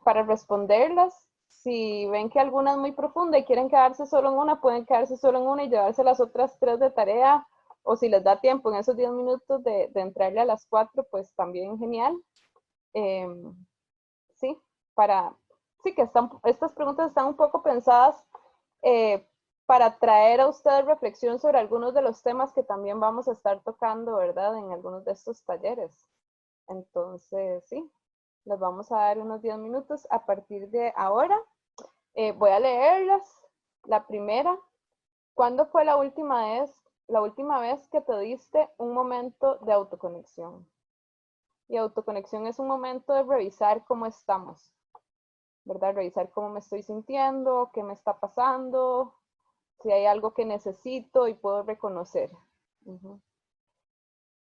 para responderlas. Si ven que alguna es muy profunda y quieren quedarse solo en una, pueden quedarse solo en una y llevarse las otras 3 de tarea, o si les da tiempo en esos 10 minutos de entrarle a las 4, pues también genial. Sí, sí que estas preguntas están un poco pensadas para traer a ustedes reflexión sobre algunos de los temas que también vamos a estar tocando, ¿verdad? En algunos de estos talleres. Entonces, sí, les vamos a dar unos 10 minutos a partir de ahora. Voy a leerlas. La primera, ¿cuándo fue la última vez que te diste un momento de autoconexión? Y autoconexión es un momento de revisar cómo estamos, ¿verdad? Revisar cómo me estoy sintiendo, qué me está pasando, si hay algo que necesito y puedo reconocer.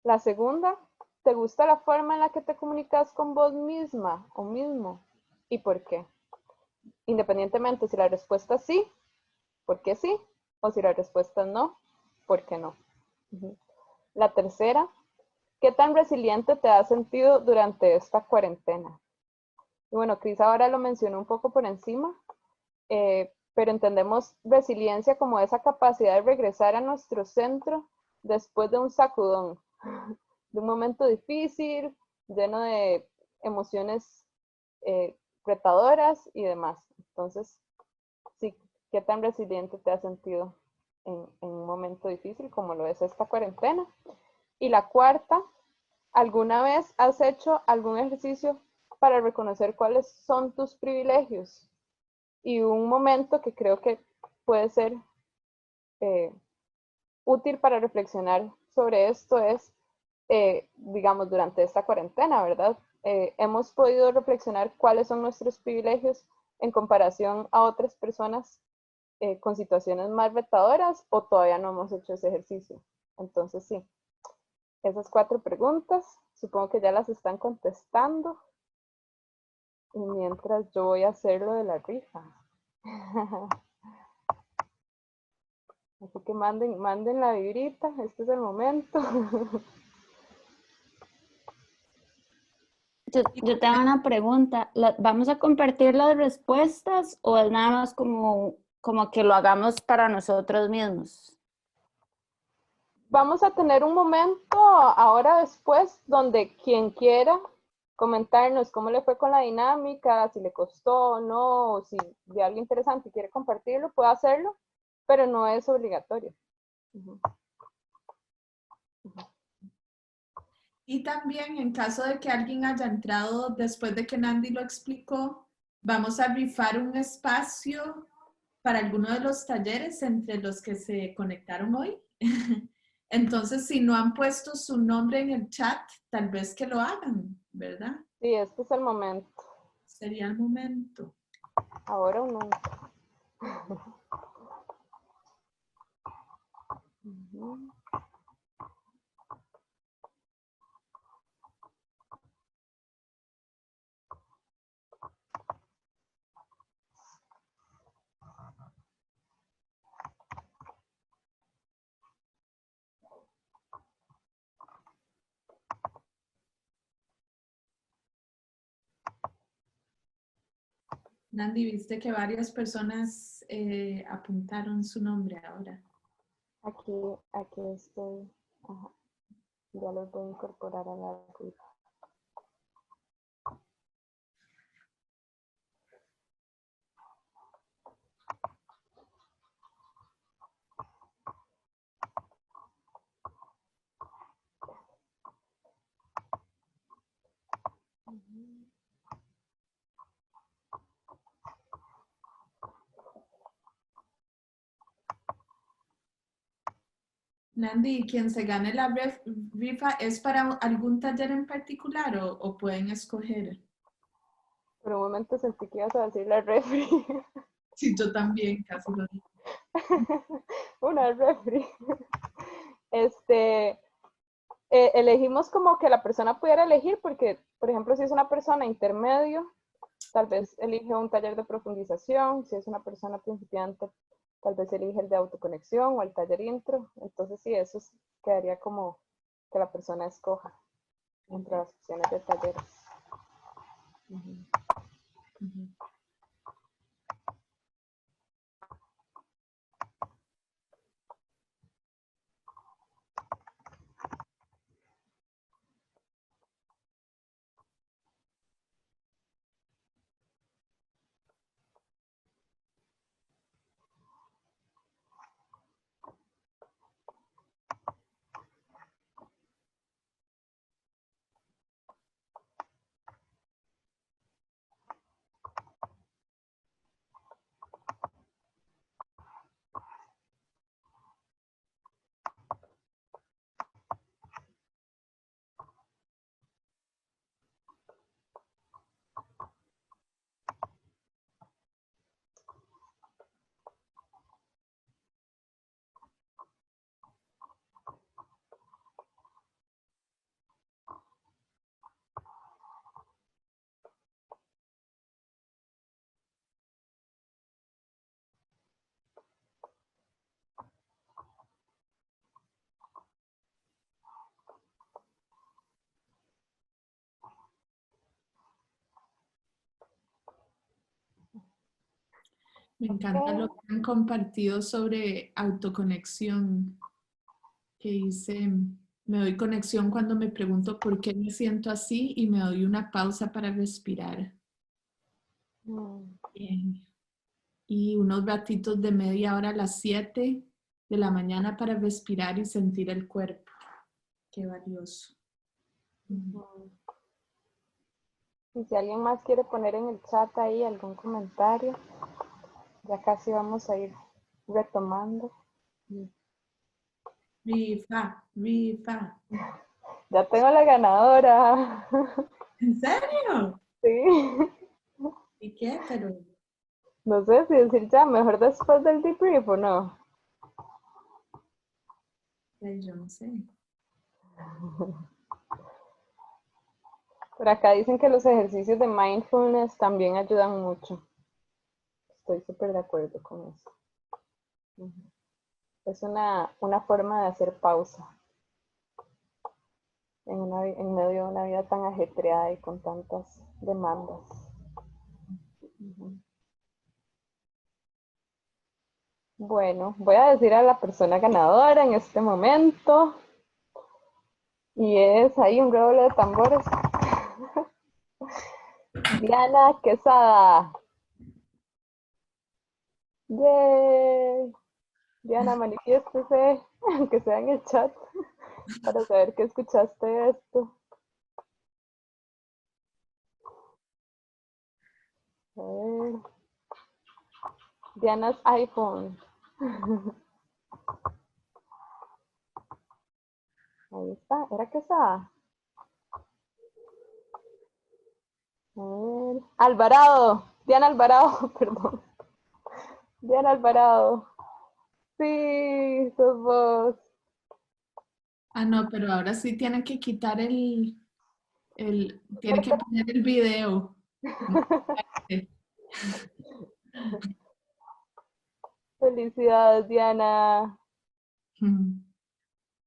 La segunda, ¿te gusta la forma en la que te comunicas con vos misma o mismo? ¿Y por qué? Independientemente si la respuesta es sí, ¿por qué sí? O si la respuesta es no, ¿por qué no? La tercera, ¿qué tan resiliente te has sentido durante esta cuarentena? Y bueno, Cris ahora lo mencionó un poco por encima, pero entendemos resiliencia como esa capacidad de regresar a nuestro centro después de un sacudón, de un momento difícil, lleno de emociones retadoras y demás. Entonces, sí, ¿qué tan resiliente te has sentido en un momento difícil como lo es esta cuarentena? Y la cuarta, ¿alguna vez has hecho algún ejercicio para reconocer cuáles son tus privilegios? Y un momento que creo que puede ser útil para reflexionar sobre esto es, digamos, durante esta cuarentena, ¿verdad? Hemos podido reflexionar cuáles son nuestros privilegios en comparación a otras personas con situaciones más retadoras, o todavía no hemos hecho ese ejercicio. Entonces, sí, esas 4 preguntas, supongo que ya las están contestando. Y mientras yo voy a hacer lo de la rifa. Así que manden la vibrita, este es el momento. Yo tengo una pregunta. ¿Vamos a compartir las respuestas o es nada más como que lo hagamos para nosotros mismos? Vamos a tener un momento ahora después donde quien quiera comentarnos cómo le fue con la dinámica, si le costó o no, o si ve algo interesante y quiere compartirlo, puede hacerlo, pero no es obligatorio. Y también en caso de que alguien haya entrado después de que Nandi lo explicó, vamos a rifar un espacio para alguno de los talleres entre los que se conectaron hoy. Entonces, si no han puesto su nombre en el chat, tal vez que lo hagan, ¿verdad? Sí, este es el momento. Sería el momento. Ahora o nunca. Nandi, viste que varias personas apuntaron su nombre ahora. Aquí estoy. Ajá. Ya los voy a incorporar a la rifa. Nandi, ¿quien se gane la rifa es para algún taller en particular o pueden escoger? Por un momento sentí que ibas a decir la refri. Sí, yo también, casi lo dije. Una refri. Este, elegimos como que la persona pudiera elegir porque, por ejemplo, si es una persona intermedio, tal vez elige un taller de profundización. Si es una persona principiante, tal vez elige el de autoconexión o el taller intro. Entonces, sí, eso quedaría como que la persona escoja entre las opciones de talleres. Me encanta lo que han compartido sobre autoconexión, que dice, me doy conexión cuando me pregunto por qué me siento así y me doy una pausa para respirar. Bien. y unos ratitos de media hora a las 7 de la mañana para respirar y sentir el cuerpo. Qué valioso. Y si alguien más quiere poner en el chat ahí algún comentario, ya casi vamos a ir retomando. Rifa, rifa. Ya tengo la ganadora. ¿En serio? Sí. ¿Y qué? Pero No sé si decir ya, mejor después del debrief o no. yo no sé. Por acá dicen que los ejercicios de mindfulness también ayudan mucho. Estoy súper de acuerdo con eso. Es una forma de hacer pausa en medio de una vida tan ajetreada y con tantas demandas. Bueno, voy a decir a la persona ganadora en este momento. Y es ahí un redoble de tambores. Diana Quesada. ¡Yay! Diana, manifiéstese, aunque sea en el chat, para saber que escuchaste esto. A ver. Diana's iPhone. Ahí está, ¿era Quesada? A ver. Alvarado, Diana Alvarado, perdón. Diana Alvarado. Sí, sos vos. Ah, no, pero ahora sí tienen que quitar tienen que poner el video. Felicidades, Diana.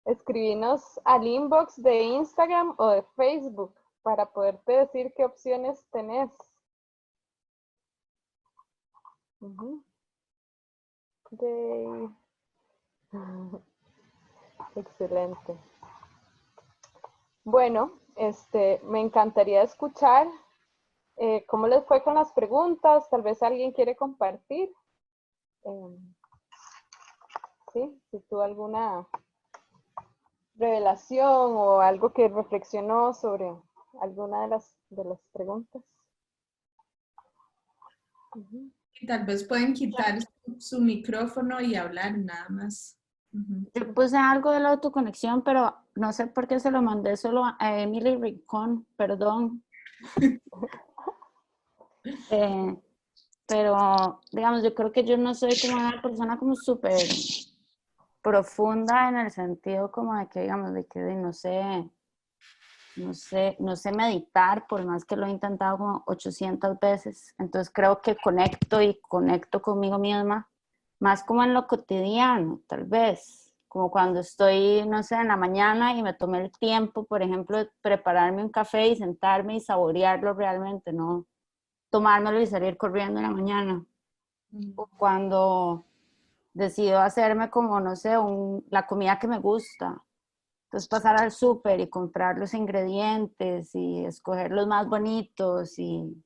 Escribinos al inbox de Instagram o de Facebook para poderte decir qué opciones tenés. Yay. Excelente. Bueno, me encantaría escuchar cómo les fue con las preguntas. Tal vez alguien quiere compartir. ¿Sí? Si tuvo alguna revelación o algo que reflexionó sobre alguna de las preguntas. Y tal vez pueden quitar su micrófono y hablar nada más. Yo puse algo de la autoconexión, pero no sé por qué se lo mandé solo a Emily Rincón, perdón. Pero, digamos, yo creo que yo no soy como una persona como súper profunda en el sentido como de que, digamos, de que no sé meditar, por más que lo he intentado como 800 veces. Entonces creo que conecto conmigo misma, más como en lo cotidiano, tal vez. Como cuando estoy, no sé, en la mañana y me tomé el tiempo, por ejemplo, de prepararme un café y sentarme y saborearlo realmente, no tomármelo y salir corriendo en la mañana. O cuando decido hacerme como, no sé, la comida que me gusta. Entonces pasar al súper y comprar los ingredientes y escoger los más bonitos y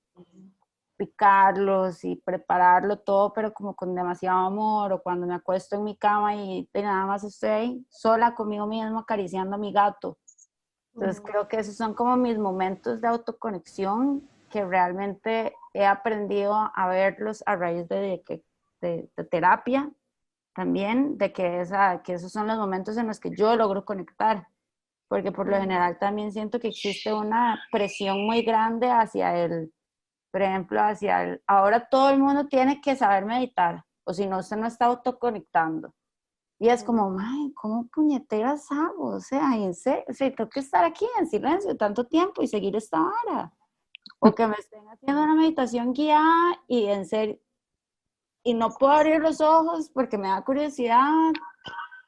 picarlos y prepararlo todo, pero como con demasiado amor, o cuando me acuesto en mi cama y nada más estoy sola conmigo misma acariciando a mi gato. Entonces creo que esos son como mis momentos de autoconexión que realmente he aprendido a verlos a raíz de terapia también, de que esos son los momentos en los que yo logro conectar, porque por lo general también siento que existe una presión muy grande hacia por ejemplo, ahora todo el mundo tiene que saber meditar, o si no, usted no está autoconectando. Y es como, ay, ¿cómo puñeteras hago? O sea, en serio, o sea, tengo que estar aquí en silencio tanto tiempo y seguir esta vara. O que me estén haciendo una meditación guiada y en serio, y no puedo abrir los ojos porque me da curiosidad.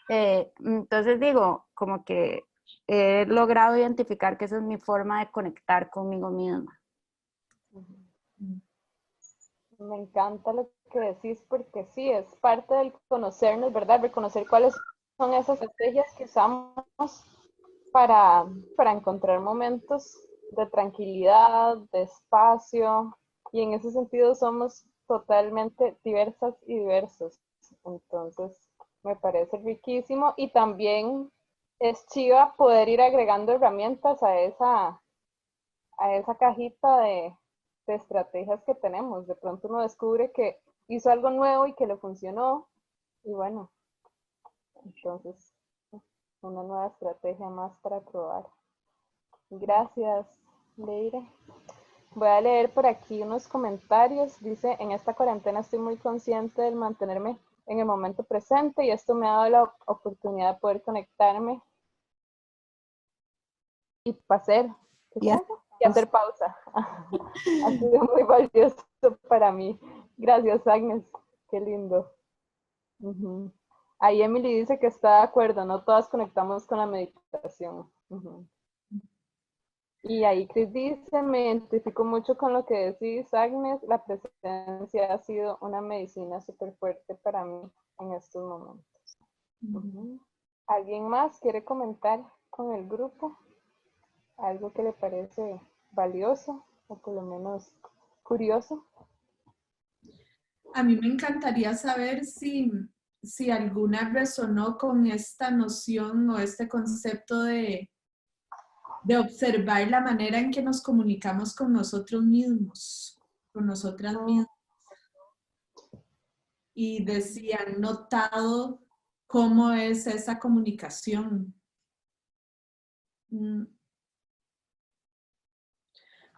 Entonces digo, como que he logrado identificar que esa es mi forma de conectar conmigo misma. Me encanta lo que decís porque sí, es parte del conocernos, ¿verdad? Reconocer cuáles son esas estrategias que usamos para encontrar momentos de tranquilidad, de espacio, y en ese sentido somos totalmente diversas y diversos. Entonces, me parece riquísimo y también es chiva poder ir agregando herramientas a esa cajita de estrategias que tenemos. De pronto uno descubre que hizo algo nuevo y que le funcionó y bueno, entonces una nueva estrategia más para probar. Gracias, Leire. Voy a leer por aquí unos comentarios. Dice, en esta cuarentena estoy muy consciente del mantenerme en el momento presente y esto me ha dado la oportunidad de poder conectarme y hacer, y hacer pausa. Ha sido muy valioso para mí. Gracias, Agnes. Qué lindo. Ahí Emily dice que está de acuerdo, no todas conectamos con la meditación. Y ahí Chris dice, me identifico mucho con lo que decís, Agnes, la presencia ha sido una medicina súper fuerte para mí en estos momentos. ¿Alguien más quiere comentar con el grupo? ¿Algo que le parece valioso o por lo menos curioso? A mí me encantaría saber si alguna resonó con esta noción o este concepto de observar la manera en que nos comunicamos con nosotros mismos, con nosotras mismas. Y de si han notado cómo es esa comunicación.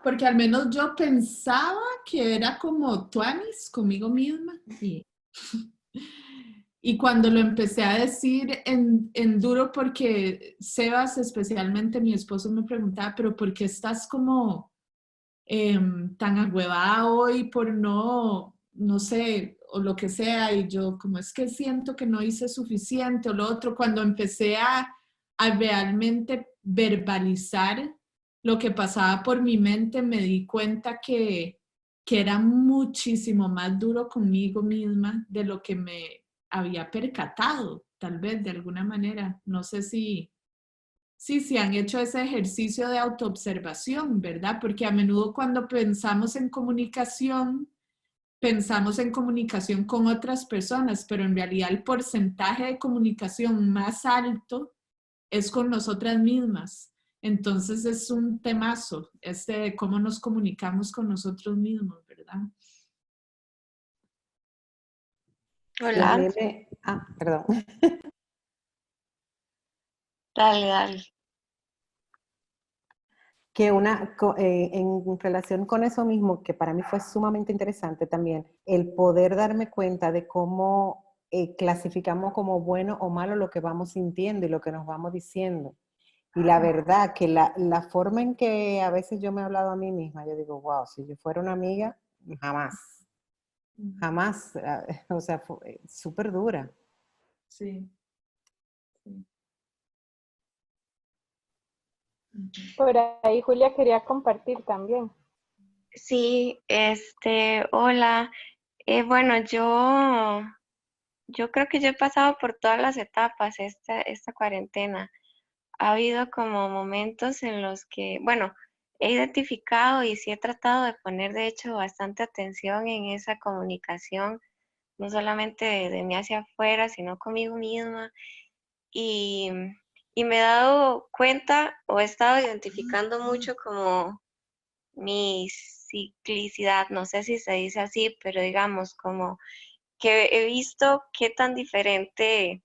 Porque al menos yo pensaba que era como tuanis conmigo misma. Y cuando lo empecé a decir en duro, porque Sebas, especialmente mi esposo, me preguntaba, pero ¿por qué estás como tan agüevada hoy por no sé, o lo que sea? Y yo, como es que siento que no hice suficiente o lo otro, cuando empecé a realmente verbalizar lo que pasaba por mi mente, me di cuenta que era muchísimo más duro conmigo misma de lo que me había percatado, tal vez de alguna manera. No sé si han hecho ese ejercicio de autoobservación, ¿verdad? Porque a menudo cuando pensamos en comunicación con otras personas, pero en realidad el porcentaje de comunicación más alto es con nosotras mismas. Entonces es un temazo, de cómo nos comunicamos con nosotros mismos, ¿verdad? Hola. Perdón. Dale. Que en relación con eso mismo, que para mí fue sumamente interesante también, el poder darme cuenta de cómo clasificamos como bueno o malo lo que vamos sintiendo y lo que nos vamos diciendo. Y la verdad que la forma en que a veces yo me he hablado a mí misma, yo digo, wow, si yo fuera una amiga, jamás, o sea, fue súper dura. Sí. Por ahí Julia quería compartir también. Sí, hola. Bueno, yo creo que yo he pasado por todas las etapas esta cuarentena. Ha habido como momentos en los que, bueno, he identificado y sí he tratado de poner, de hecho, bastante atención en esa comunicación, no solamente de mí hacia afuera, sino conmigo misma. Y, y me he dado cuenta o he estado identificando mucho como mi ciclicidad, no sé si se dice así, pero digamos como que he visto qué tan diferente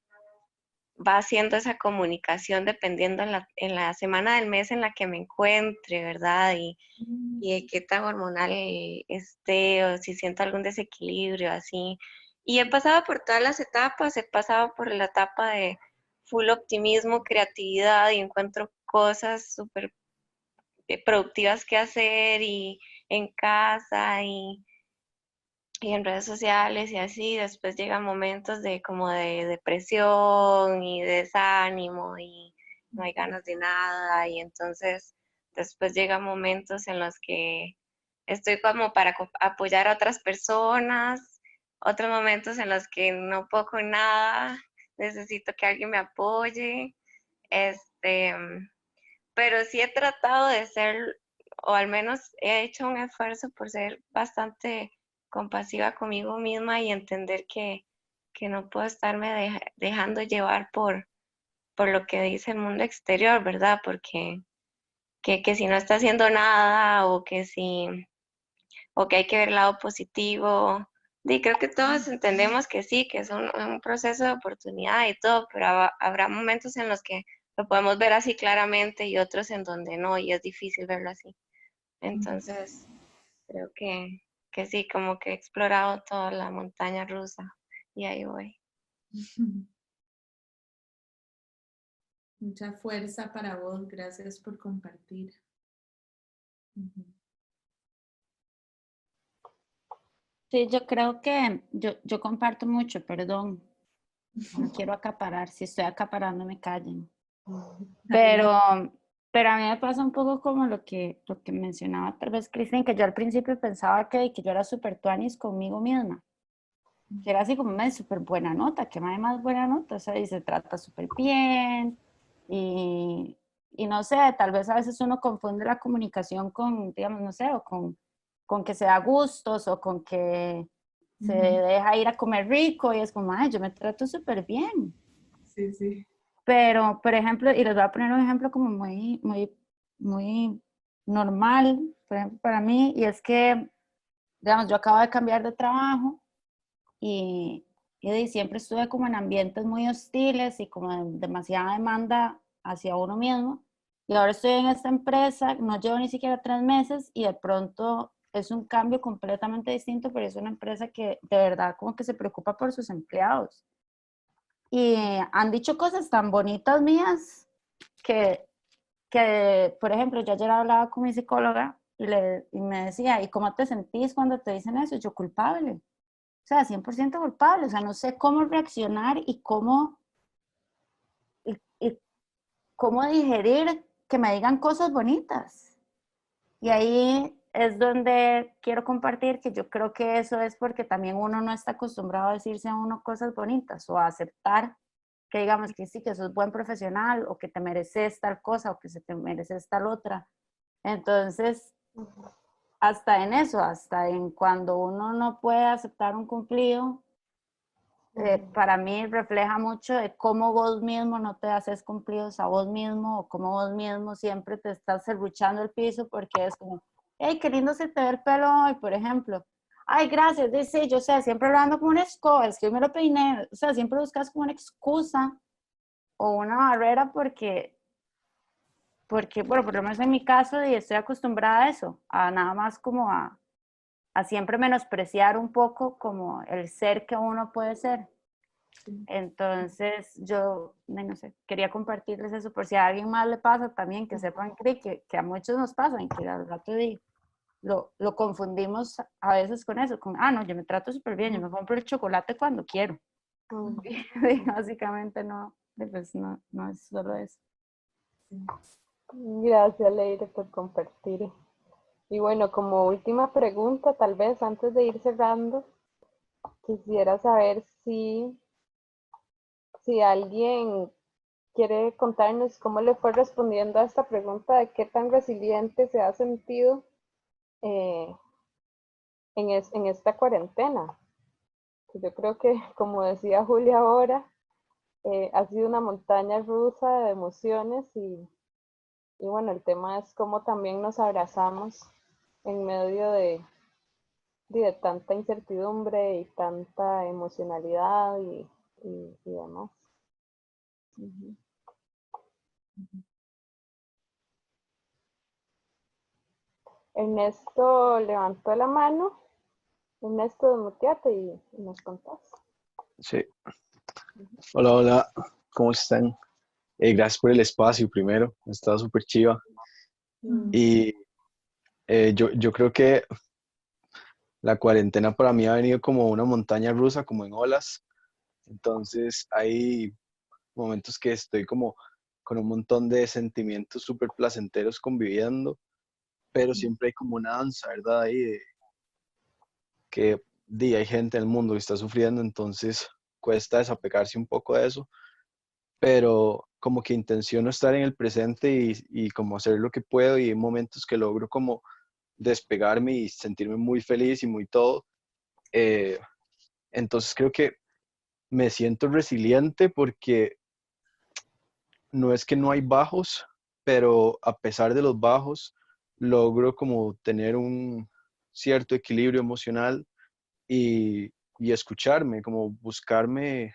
va haciendo esa comunicación dependiendo en la semana del mes en la que me encuentre, ¿verdad? Y de qué tan hormonal esté o si siento algún desequilibrio, así. Y he pasado por todas las etapas, he pasado por la etapa de full optimismo, creatividad y encuentro cosas súper productivas que hacer y en casa y en redes sociales y así. Después llegan momentos de como de depresión y de desánimo y no hay ganas de nada y entonces después llegan momentos en los que estoy como para apoyar a otras personas, otros momentos en los que no puedo con nada, necesito que alguien me apoye, este, pero sí he tratado de ser, o al menos he hecho un esfuerzo por ser bastante compasiva conmigo misma y entender que no puedo estarme dejando llevar por lo que dice el mundo exterior, ¿verdad? Porque que si no está haciendo nada o que hay que ver el lado positivo. Y creo que todos entendemos que sí, que es un proceso de oportunidad y todo, pero habrá momentos en los que lo podemos ver así claramente y otros en donde no, y es difícil verlo así. Entonces, creo que sí, como que he explorado toda la montaña rusa y ahí voy. Mucha fuerza para vos, gracias por compartir. Sí, yo creo que yo comparto mucho, perdón. No quiero acaparar. Si estoy acaparando, me callen. Pero, pero a mí me pasa un poco como lo que mencionaba tal vez Cristian, que yo al principio pensaba que yo era súper tuanis conmigo misma. Que era así como una súper buena nota, que más buena nota, o sea, y se trata súper bien. Y no sé, tal vez a veces uno confunde la comunicación con, digamos, no sé, o con que se da gustos o con que se deja ir a comer rico y es como, ay, yo me trato súper bien. Sí, sí. Pero, por ejemplo, y les voy a poner un ejemplo como muy normal, por ejemplo, para mí, y es que, digamos, yo acabo de cambiar de trabajo y, siempre estuve como en ambientes muy hostiles y como demasiada demanda hacia uno mismo. Y ahora estoy en esta empresa, no llevo ni siquiera 3 meses y de pronto es un cambio completamente distinto, pero es una empresa que de verdad como que se preocupa por sus empleados. Y han dicho cosas tan bonitas mías que por ejemplo, yo ayer hablaba con mi psicóloga y me decía, ¿y cómo te sentís cuando te dicen eso? Yo culpable. O sea, 100% culpable. O sea, no sé cómo reaccionar y cómo digerir que me digan cosas bonitas. Y ahí es donde quiero compartir que yo creo que eso es porque también uno no está acostumbrado a decirse a uno cosas bonitas o a aceptar que digamos que sí, que sos buen profesional o que te mereces tal cosa o que se te mereces tal otra. Entonces, hasta en eso, hasta en cuando uno no puede aceptar un cumplido, para mí refleja mucho de cómo vos mismo no te haces cumplidos a vos mismo o cómo vos mismo siempre te estás serruchando el piso porque es como, hey, qué lindo se te ve el pelo hoy, por ejemplo. Ay, gracias, dice, yo sé, siempre hablando como una escoba, es que hoy me lo peiné, o sea, siempre buscas como una excusa o una barrera porque, bueno, por lo menos en mi caso, y estoy acostumbrada a eso, a nada más como a siempre menospreciar un poco como el ser que uno puede ser. Entonces, yo, no sé, quería compartirles eso por si a alguien más le pasa también, que sepan que a muchos nos pasa, y que al rato lo confundimos a veces con eso, con, no, yo me trato súper bien, yo me compro el chocolate cuando quiero. Y básicamente no, pues no es solo eso. Gracias, Leire, por compartir. Y bueno, como última pregunta, tal vez antes de ir cerrando, quisiera saber si alguien quiere contarnos cómo le fue respondiendo a esta pregunta de qué tan resiliente se ha sentido eh, en esta cuarentena. Yo creo que, como decía Julia ahora, ha sido una montaña rusa de emociones y bueno, el tema es cómo también nos abrazamos en medio de tanta incertidumbre y tanta emocionalidad y demás. Ernesto levantó la mano. Ernesto, desmuteate y nos contás. Sí. Hola, hola, ¿cómo están? Gracias por el espacio primero, ha estado súper chiva. Y yo creo que la cuarentena para mí ha venido como una montaña rusa, como en olas. Entonces hay momentos que estoy como con un montón de sentimientos súper placenteros conviviendo, pero siempre hay como una danza, ¿verdad? Ahí de que hay gente en el mundo que está sufriendo, entonces cuesta desapegarse un poco de eso, pero como que intenciono estar en el presente y como hacer lo que puedo y hay momentos que logro como despegarme y sentirme muy feliz y muy todo, Entonces creo que me siento resiliente porque no es que no hay bajos, pero a pesar de los bajos, logro como tener un cierto equilibrio emocional y escucharme, como buscarme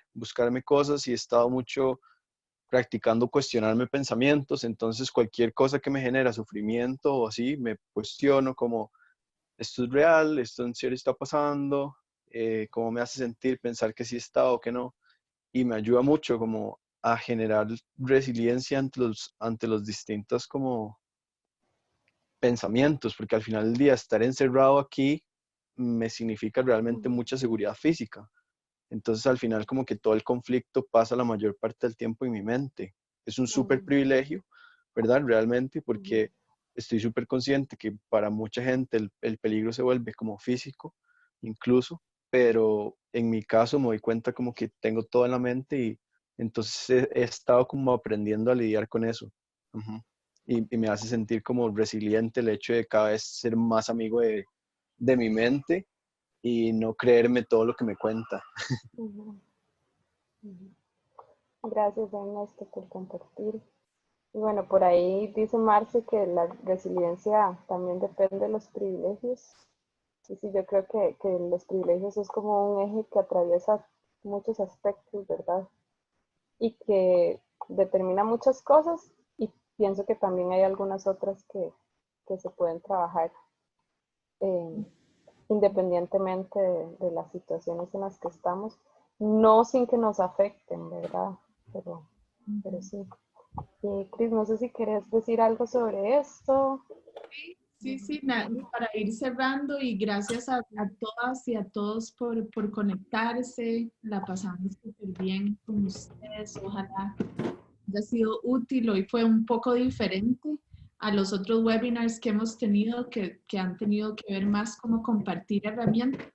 cosas, y he estado mucho practicando cuestionarme pensamientos. Entonces cualquier cosa que me genera sufrimiento o así, me cuestiono como, ¿esto es real? ¿Esto en serio está pasando? ¿Cómo me hace sentir pensar que sí está o que no? Y me ayuda mucho como a generar resiliencia ante los distintos como pensamientos, porque al final del día estar encerrado aquí me significa realmente mucha seguridad física. Entonces al final como que todo el conflicto pasa la mayor parte del tiempo en mi mente. Es un súper privilegio, ¿verdad? Realmente, porque estoy súper consciente que para mucha gente el peligro se vuelve como físico, incluso, pero en mi caso me doy cuenta como que tengo todo en la mente, y entonces he estado como aprendiendo a lidiar con eso. Ujú. Y me hace sentir como resiliente el hecho de cada vez ser más amigo de mi mente y no creerme todo lo que me cuenta. Ujú, ujú. Gracias, Ernesto, por compartir. Y bueno, por ahí dice Marce que la resiliencia también depende de los privilegios. Y sí, yo creo que los privilegios es como un eje que atraviesa muchos aspectos, ¿verdad? Y que determina muchas cosas, y pienso que también hay algunas otras que se pueden trabajar eh, independientemente de las situaciones en las que estamos, no sin que nos afecten, ¿verdad? Pero sí. Y Cris, no sé si querés decir algo sobre esto. Sí, sí, para ir cerrando, y gracias a todas y a todos por conectarse. La pasamos súper bien con ustedes. Ojalá haya sido útil. Hoy fue un poco diferente a los otros webinars que hemos tenido, que han tenido que ver más como compartir herramientas.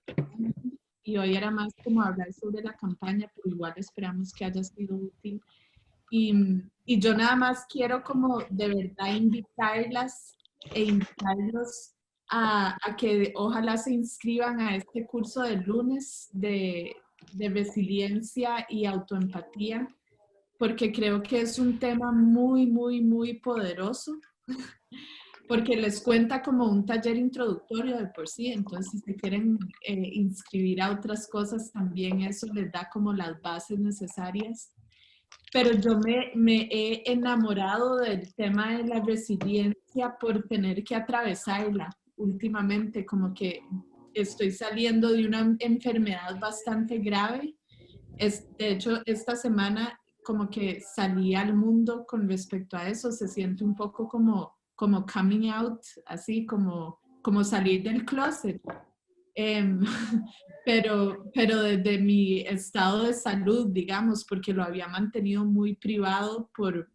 Y hoy era más como hablar sobre la campaña, pero igual esperamos que haya sido útil. Y yo nada más quiero como de verdad invitarlas e invitarlos a que ojalá se inscriban a este curso del lunes de resiliencia y autoempatía, porque creo que es un tema muy, muy, muy poderoso, porque les cuenta como un taller introductorio de por sí. Entonces si se quieren inscribir a otras cosas también, eso les da como las bases necesarias. Pero yo me he enamorado del tema de la resiliencia por tener que atravesarla últimamente, como que estoy saliendo de una enfermedad bastante grave. De hecho, esta semana como que salí al mundo con respecto a eso. Se siente un poco como coming out, así como salir del closet. Em, pero desde mi estado de salud, digamos, porque lo había mantenido muy privado por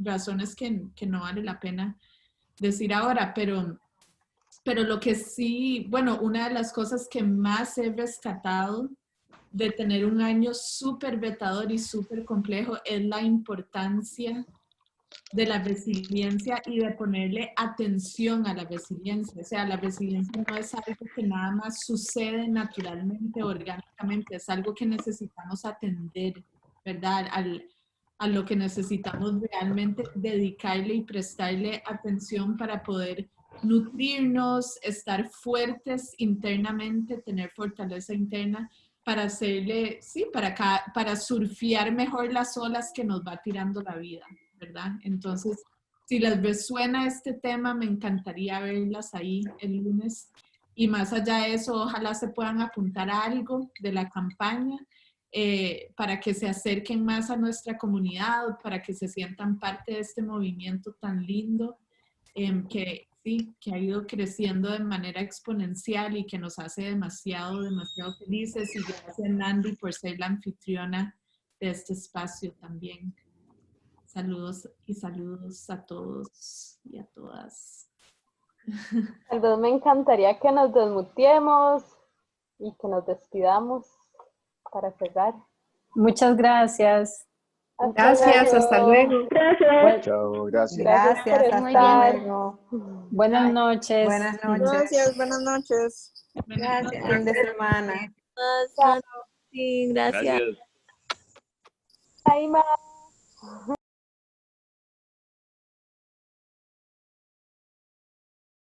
razones que no vale la pena decir ahora, pero lo que sí, bueno, una de las cosas que más he rescatado de tener un año súper retador y súper complejo es la importancia de la resiliencia y de ponerle atención a la resiliencia. O sea, la resiliencia no es algo que nada más sucede naturalmente, orgánicamente, es algo que necesitamos atender, ¿verdad? A lo que necesitamos realmente dedicarle y prestarle atención para poder nutrirnos, estar fuertes internamente, tener fortaleza interna para hacerle, sí, para surfear mejor las olas que nos va tirando la vida, ¿verdad? Entonces, si les resuena este tema, me encantaría verlas ahí el lunes. Y más allá de eso, ojalá se puedan apuntar a algo de la campaña para que se acerquen más a nuestra comunidad, para que se sientan parte de este movimiento tan lindo que sí, que ha ido creciendo de manera exponencial y que nos hace demasiado, demasiado felices. Y gracias, Nandi, por ser la anfitriona de este espacio también. Saludos y saludos a todos y a todas. Tal vez me encantaría que nos desmutiemos y que nos despidamos para cerrar. Muchas gracias. Gracias, hasta luego. Gracias. Chao, gracias. Gracias por Gracias, muy bien. estar. Buenas noches. Buenas noches. Gracias, buenas noches. Gracias. Fin de semana. Sí, gracias. Ay, ma.